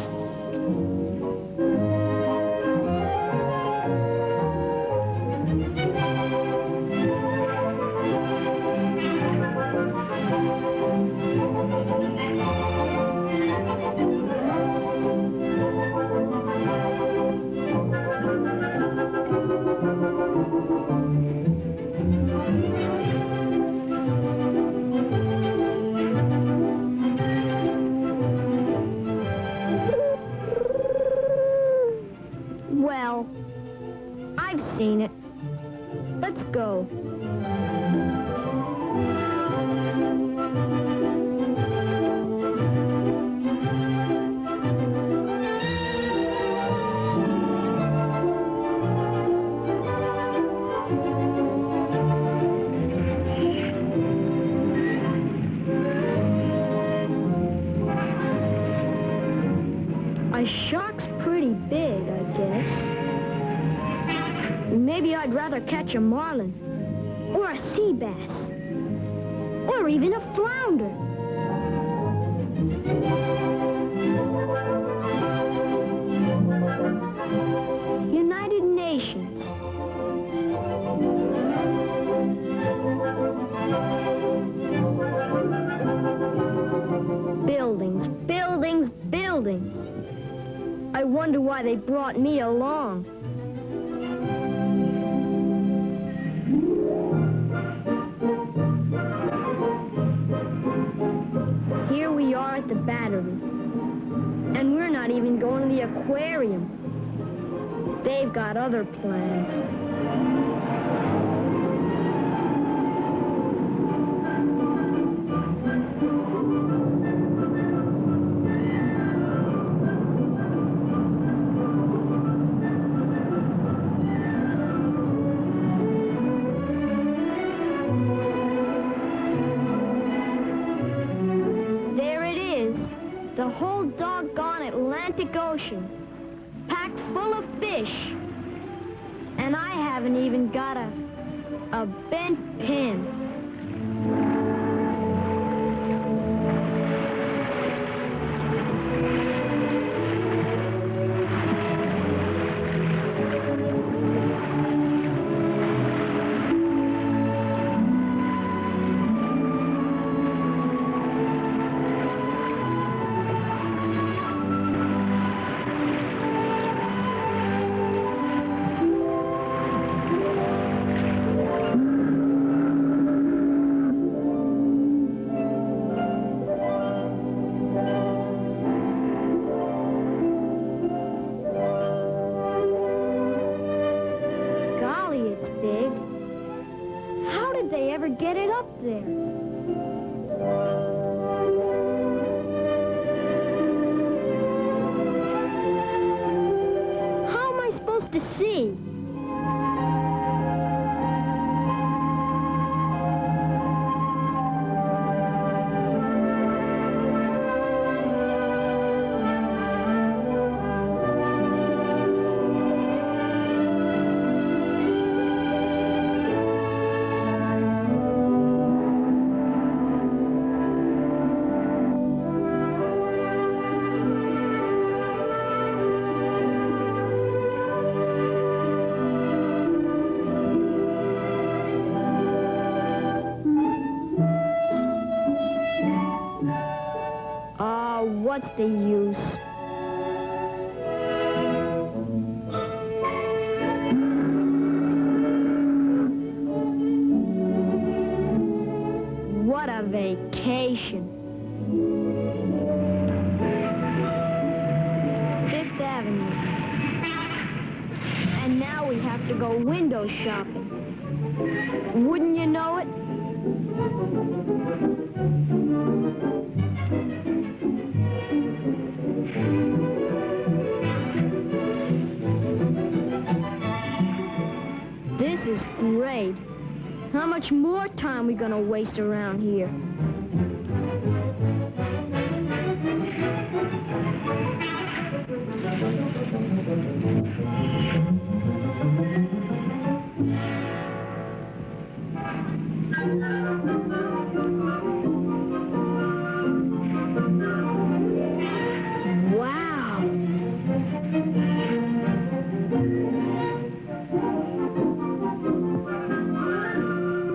Well, I've seen it. Let's go. A shark's pretty big, I guess. Maybe I'd rather catch a marlin, or a sea bass, or even a flounder. United Nations. Buildings, buildings, buildings. I wonder why they brought me along. Here we are at the Battery, and we're not even going to the aquarium. They've got other plans. The whole doggone Atlantic Ocean, packed full of fish. And I haven't even got a bent pin. what's the use? What a vacation. Fifth Avenue. And now we have to go window shopping. Wouldn't you know it? This is great. How much more time we gonna waste around here? Wow.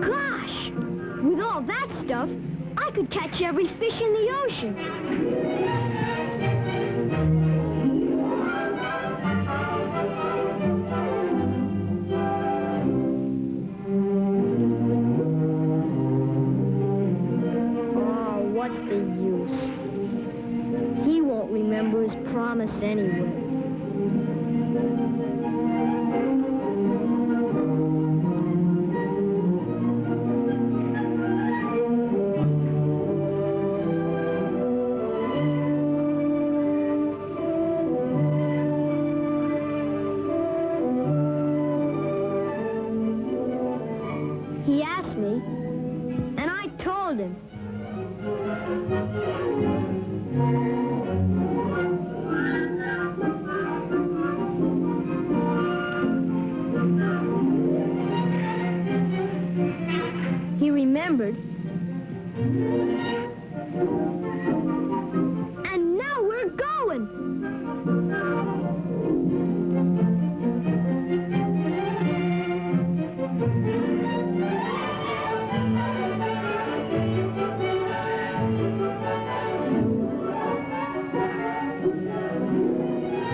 Gosh, with all that stuff, I could catch every fish in the ocean. Oh, what's the use? He won't remember his promise anyway. He asked me, and I told him. He remembered. And now we're going.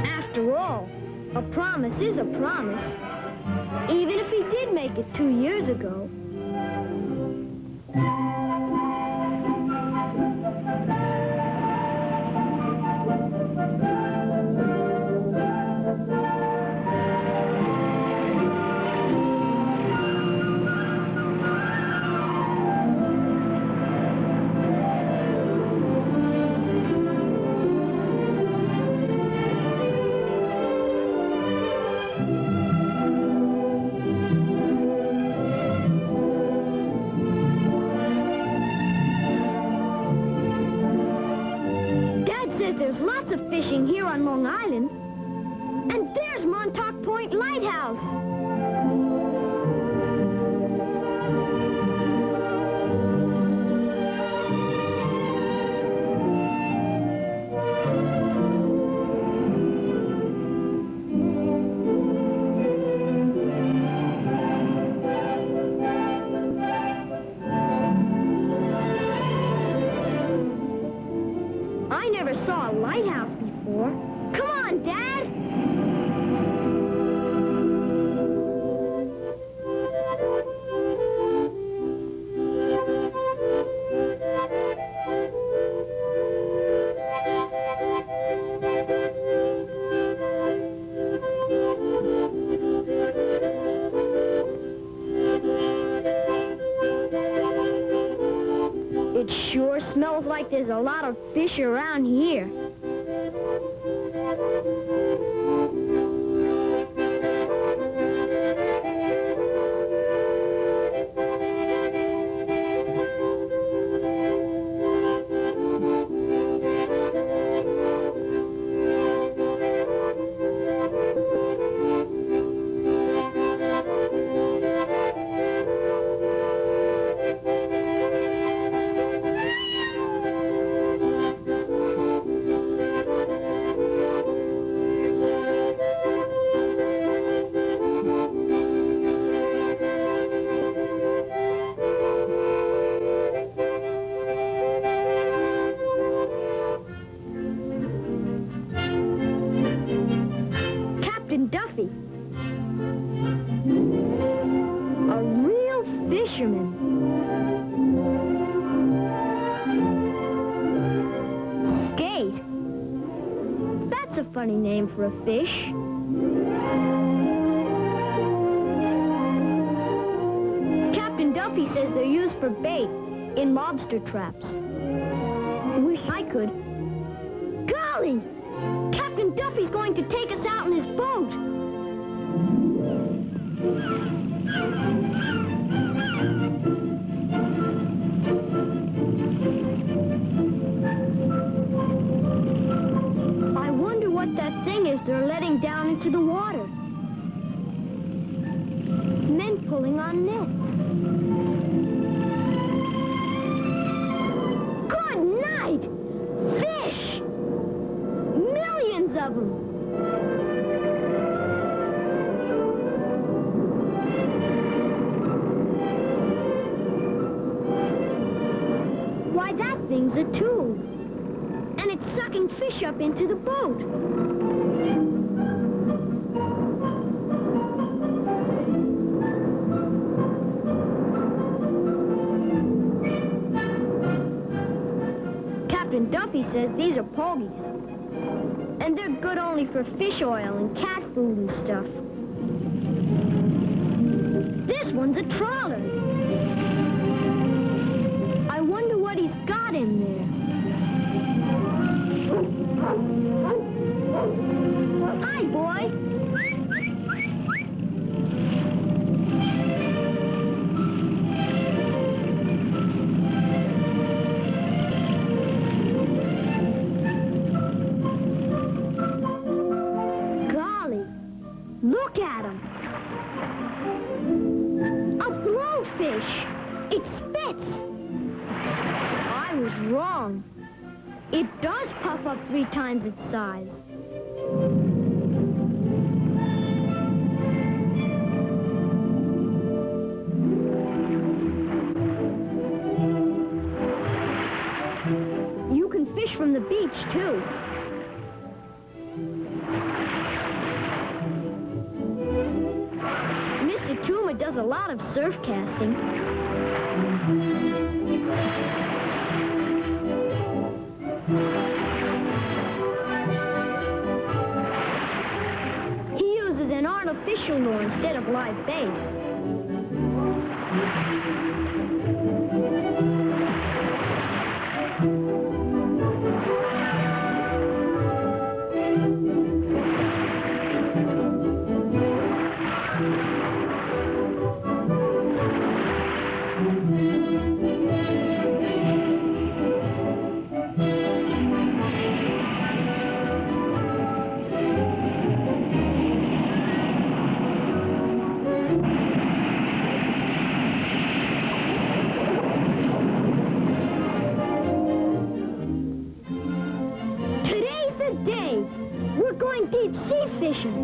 After all, a promise is a promise, even if he did make it 2 years ago. There's lots of fishing here on Long Island. And there's Montauk Point Lighthouse. I never saw a lighthouse before. Come on, Dad! It sure smells like there's a lot of fish around here. funny name for a fish. Captain Duffy says they're used for bait in lobster traps. Wish I could. Golly! Captain Duffy's going to take us out in his boat. I wonder what that thing is they're letting down into the water. Men pulling on nets. Good night! Fish! Millions of them! Why, that thing's a tube. And it's sucking fish up into the boat. Captain Duffy says these are pogies. And they're good only for fish oil and cat food and stuff. This one's a trawler. I wonder what he's got in there. Hi, boy. Golly, look at him. A blowfish. It spits. I was wrong. It does puff up 3 times its size. You can fish from the beach, too. Mr. Tuma does a lot of surf casting. He uses an artificial lure instead of live bait. Today's the day. We're going deep sea fishing.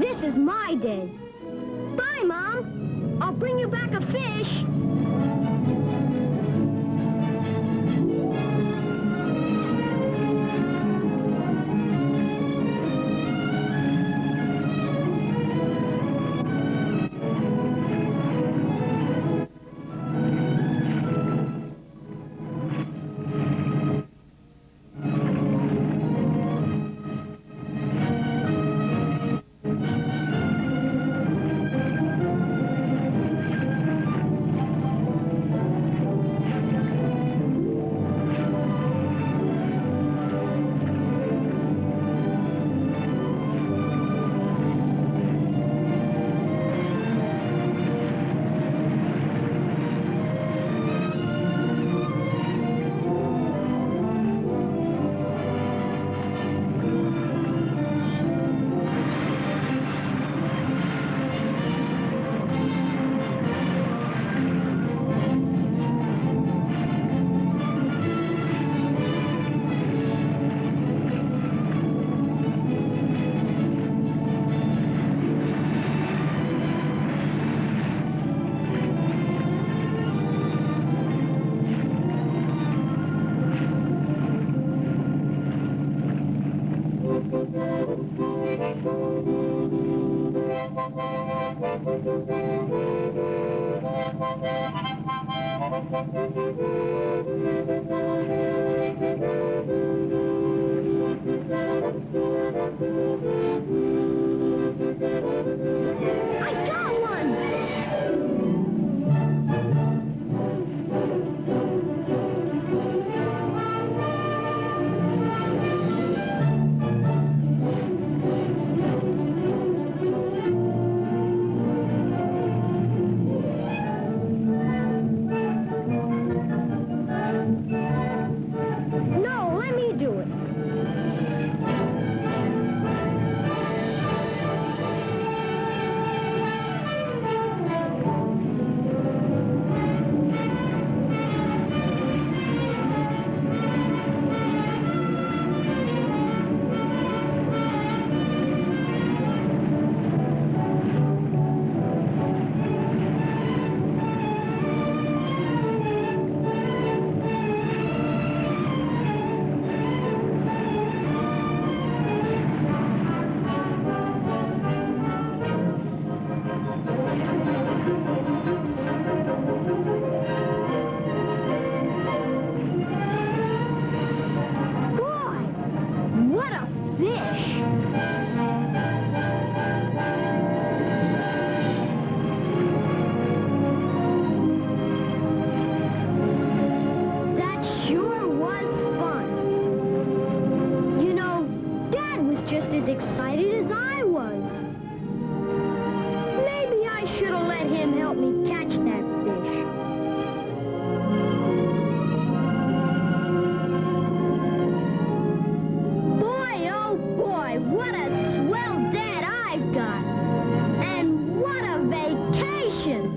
This is my day. Bye, Mom. I'll bring you back a fish. No, let me do it. Boy, what a fish! That sure was fun. You know, Dad was just as excited as I was. Maybe I should have let him help me catch that fish. Boy, oh boy, what a swell dad I've got. And what a vacation!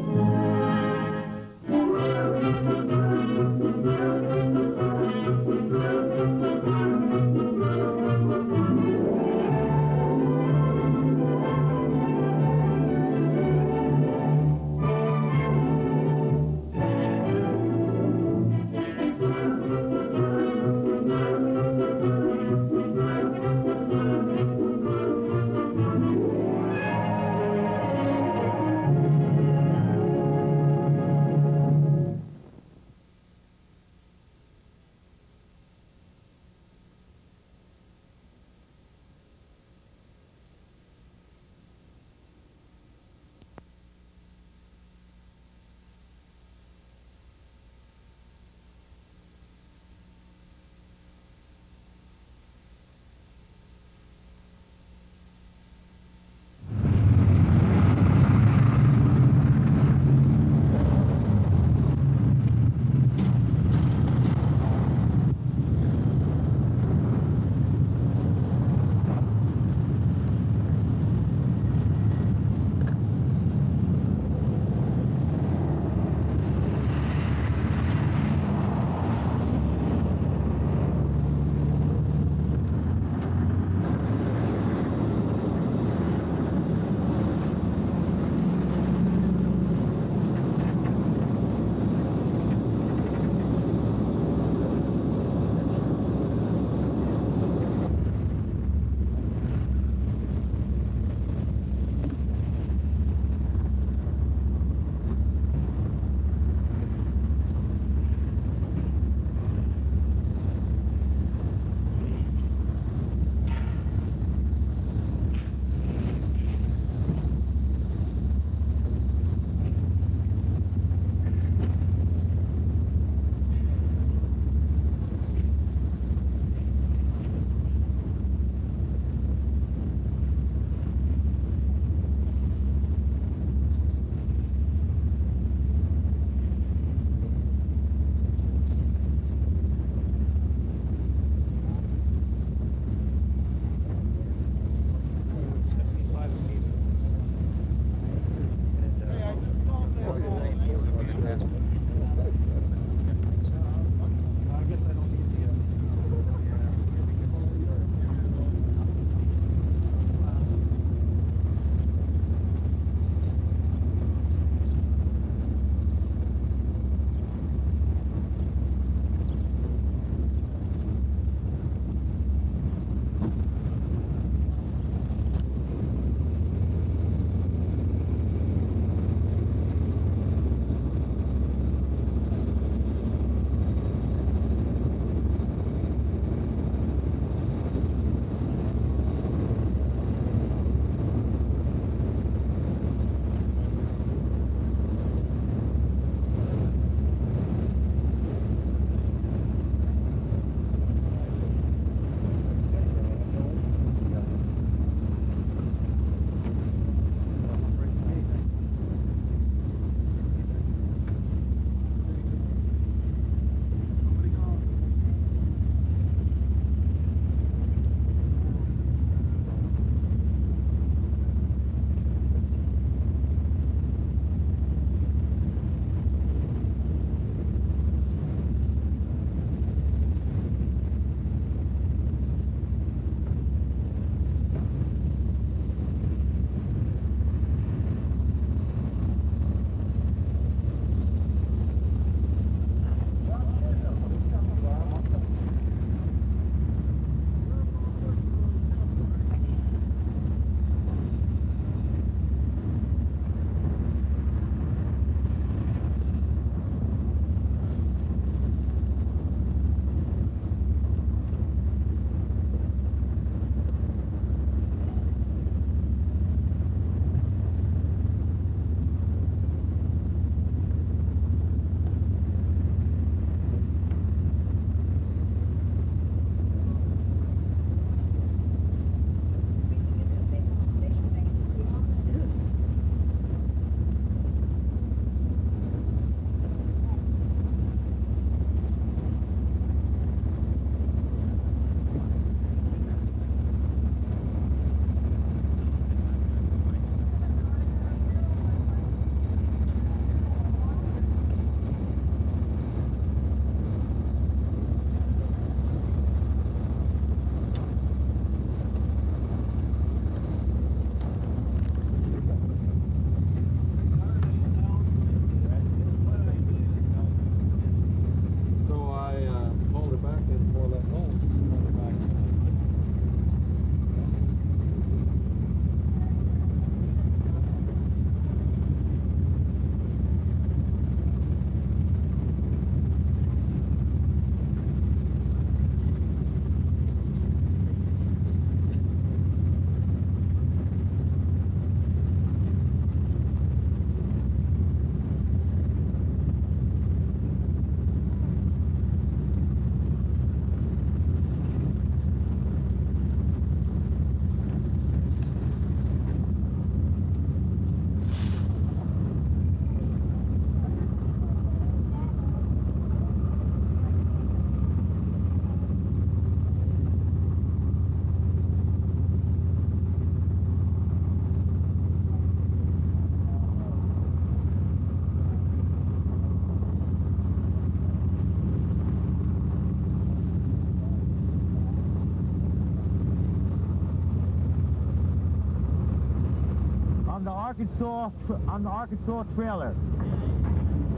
Arkansas trailer.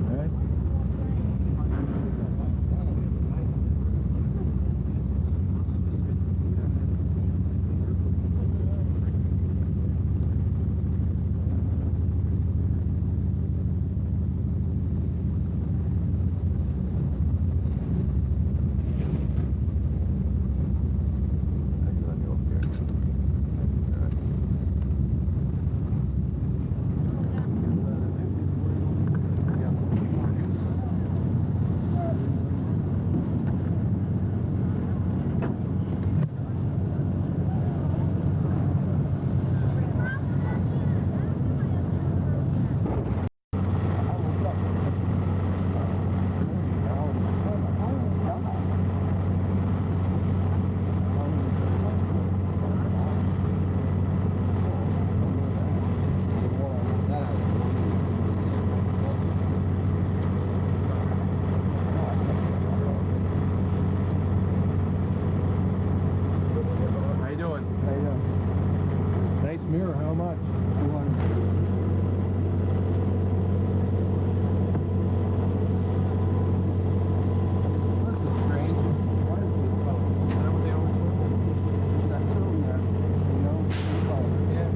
All right. Mirror, how much? 200. This is strange. Why is this color? Is that what they always do? That's over there. You know, this color. Yeah.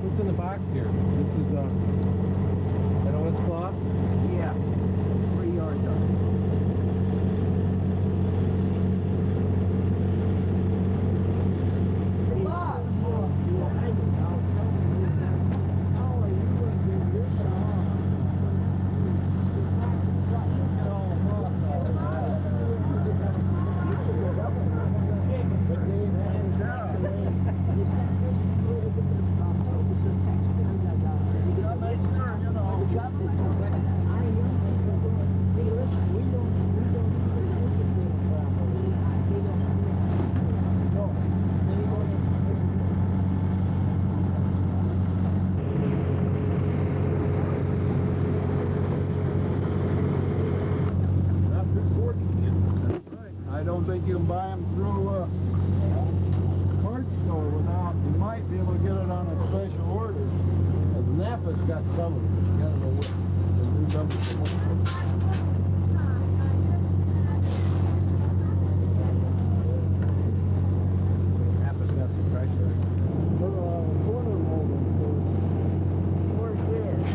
What's in the box here? This is NOS cloth? Yeah. 3 yards on it. I don't think you can buy them through a card store without, you might be able to get it on a special order. Napa's got some of them, but you gotta know what the new numbers are. Napa's got some pressure. Corner molding. Where's this?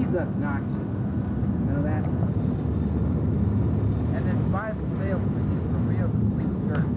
He's obnoxious. You know that? And this Bible salesman is a real complete jerk.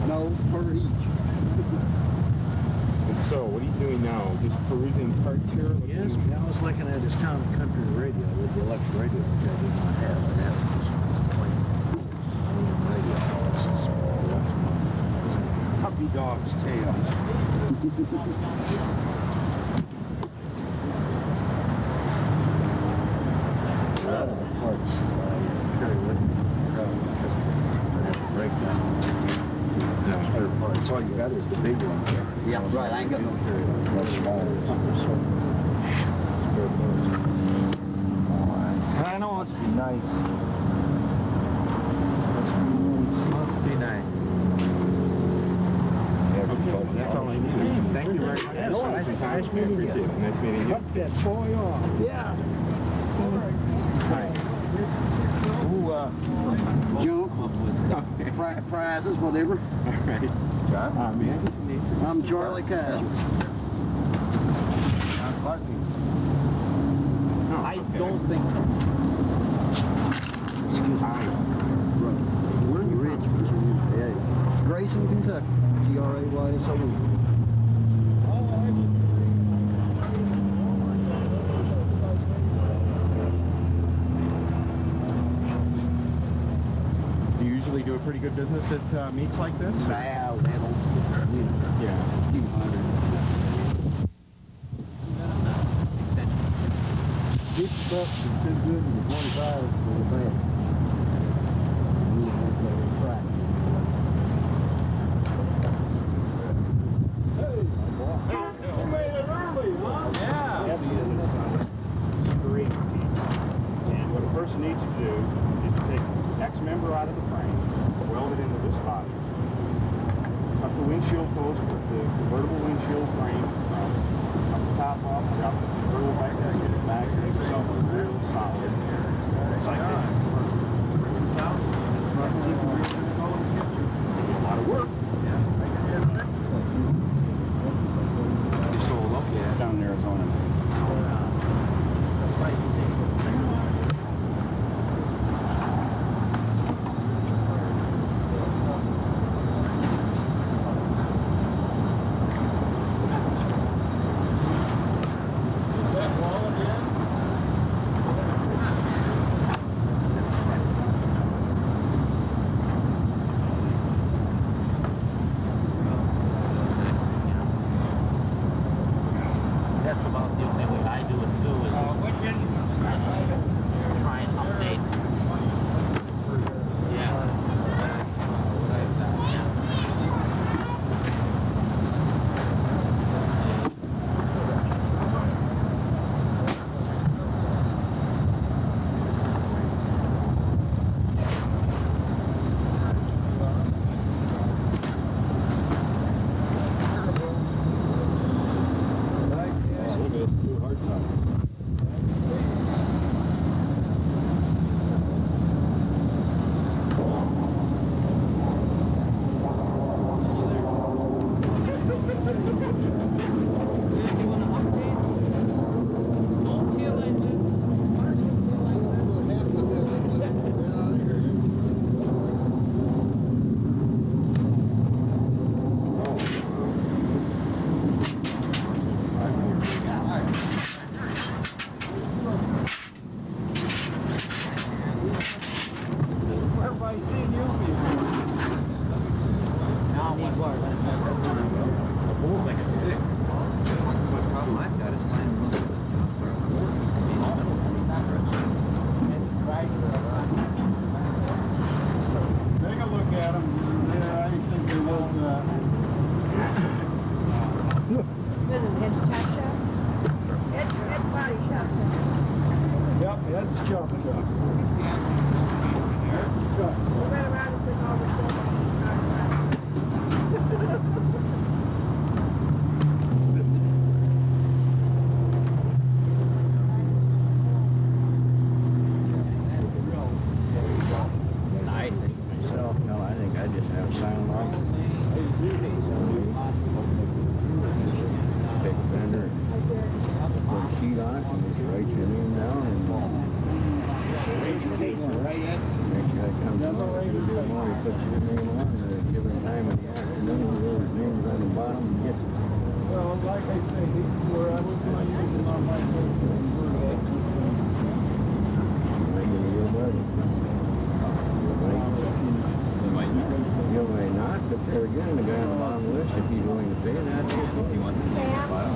No, per each. And so, what are you doing now? Just perusing parts here? Yes, I was looking at his town country radio with the electric radio, which I did not have. I had just plain radio. Puppy dog's tail. A lot of the parts carry with me. I have to break down. Spare parts. All you got is the big ones. Yeah, right. I ain't got no much smaller. I know it's nice. Must be nice. Okay, that's all I need. Thank you very much. Nice meeting you. Appreciate it. Nice meeting you. Cut that boy off. Yeah. All right. Jump, prizes, whatever. All right. John? May I get your name? I'm Charlie Kaiser. No, I don't think so. Excuse me. We're in Ridge, yeah. Grayson, Kentucky. Grayson. Do you usually do a pretty good business at meets like this? Yeah, little. Yeah. A few hundred. $50 is too good and 25 is for the bad. You have to try. You made it early, huh? Yeah. Great. And what a person needs to do is to take X member out of the frame, weld it into this body, cut the windshield post with the convertible windshield frame from up the top off, drop the convertible back there, get it back, make yourself a real solid. It's like that. A lot of work. You sold up? Yeah. It's down in Arizona. I seen you before. Now what? The bull's like a six. The problem I've got is mine looks sort of bored. Take a look at them. Yeah, I think they was, This is Ed's Chop Shop? Ed's Body Shop. Yep, Ed's Chop Shop. We went around and took all the stuff off the car. I think myself, no, I think I just have sound light. Big fender, put a sheet on it, and just write your name down, and next guy comes along, you do more, he puts your name on, and give him time in the afternoon, he wrote his names on the bottom, and gets it. Well, like I say, these were, I was going to use them on my place. Regular your buddy. You may not, but there again, the guy on the bottom of the list, if he's willing to pay that, he wants to take the file.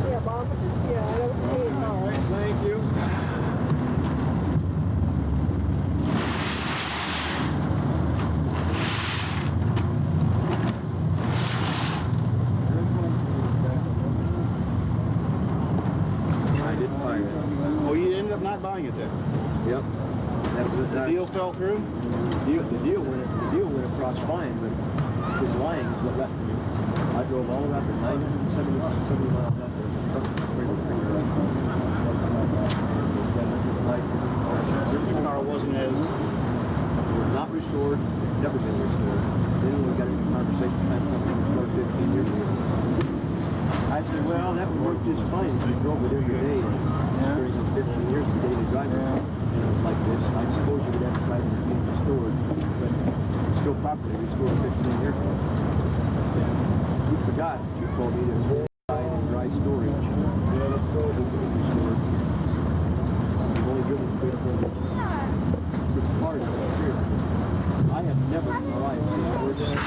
Yeah, Bob, yeah, I don't see it. All right, thank you. I didn't buy it. Oh, you ended up not buying it then? Yep. The deal fell through? The deal went across fine, but his lying is what left me. I drove all around for 970 miles out there. The car wasn't as... Not restored, never been restored. Then we got into a conversation about 15 years ago. I said, well, that would work just fine if you drove it every day during those 15 years of daily driving. And it was like this. I suppose you would have decided to be restored, but it's still properly restored 15 years ago. You forgot that you told me there was dry storage. Restored. You've only driven it for it's hard, seriously. I have never in my life seen a worse getting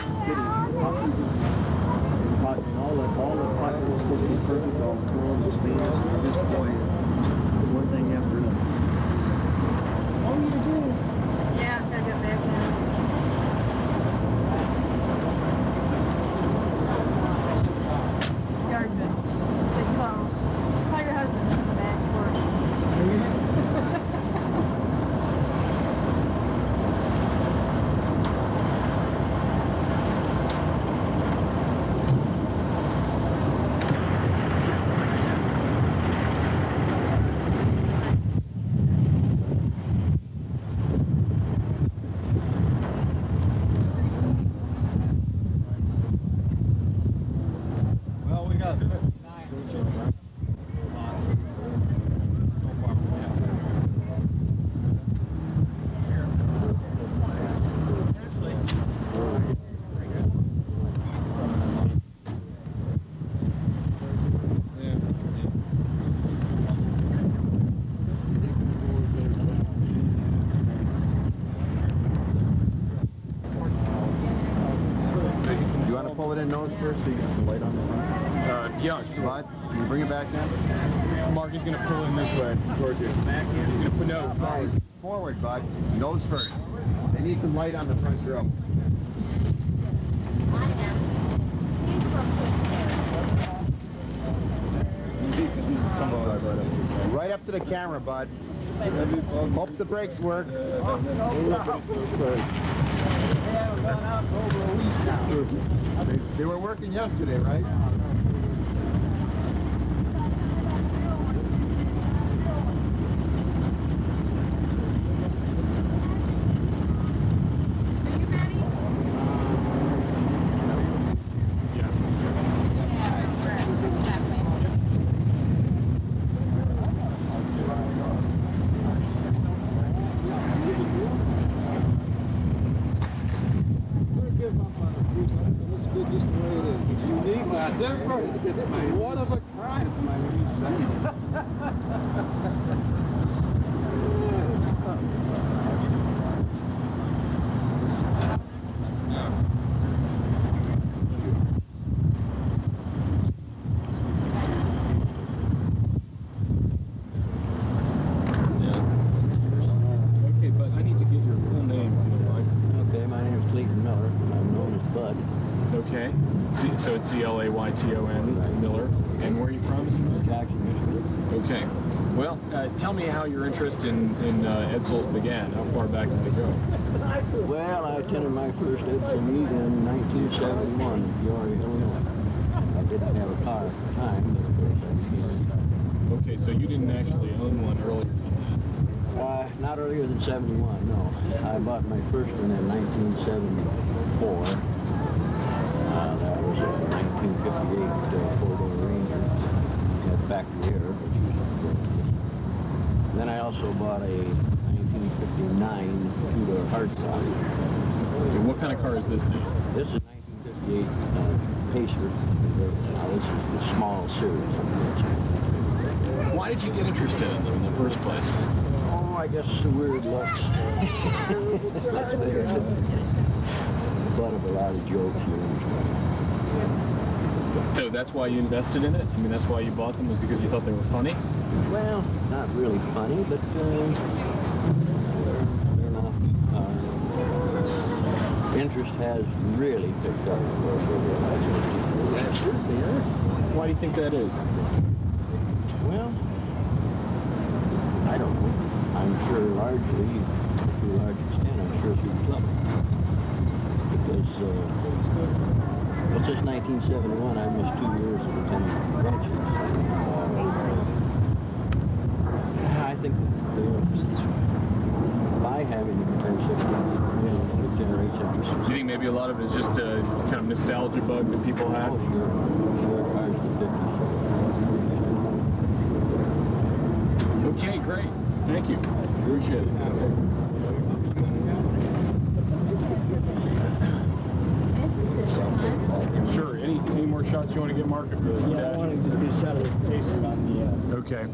and all the potholes supposed to be perfect, all the chrome, the stainless, just boy, one thing after another. Oh, you do? Yeah, I got back now. Yardman. So call your husband in the back for Well, we got 59. You want to pull it in nose first so you get some light on the front? Yeah, Bud, can you bring it back in? Mark is going to pull in this way towards you. He's going to put no. Forward, Bud. Nose first. They need some light on the front grill. Right up to the camera, Bud. Hope the brakes work. They were working yesterday, right? That's different. It's my one of a kind. It's my Okay, but I need to get your full name, if you don't mind. Okay, my name is Clayton Miller, and I'm known as Bud. Okay. So it's C-L-A-Y-T-O-N, Miller. And where are you from? Jackson, Michigan. Okay. Well, tell me how your interest in Edsel's began. How far back does it go? Well, I attended my first Edsel meet in 1971 in Peoria, Illinois. I didn't have a car at the time, but of course I became. Okay, so you didn't actually own one earlier than Not earlier than 71, no. I bought my first one in 1974. That was a 1958 four-door Ranger. Had factory error, but you could. Then I also bought a 1959 two-door hardtop. Okay, what kind of car is this now? This is a 1958 Pacer. Now this is the small series. Why did you get interested in them in the first place? Oh, I guess the weird looks. Butt of a lot of jokes here. So that's why you invested in it? I mean, that's why you bought them, was because you thought they were funny? Well, not really funny, but they're not. Interest has really picked up. Why do you think that is? Well, I don't know. I'm sure largely, to a large extent, I'm sure through club. Because, well, since 1971, I missed 2 years of attending conventions. I think by having the convention, it generates interest. Do you think maybe a lot of it is just a kind of nostalgia bug that people have? Oh, sure. Sure, cars of the 50s. Okay, great. Thank you. Appreciate it. Sure. Any more shots you want to get, Mark? Yeah, I want to just get a shot of the Pacer on the... Okay.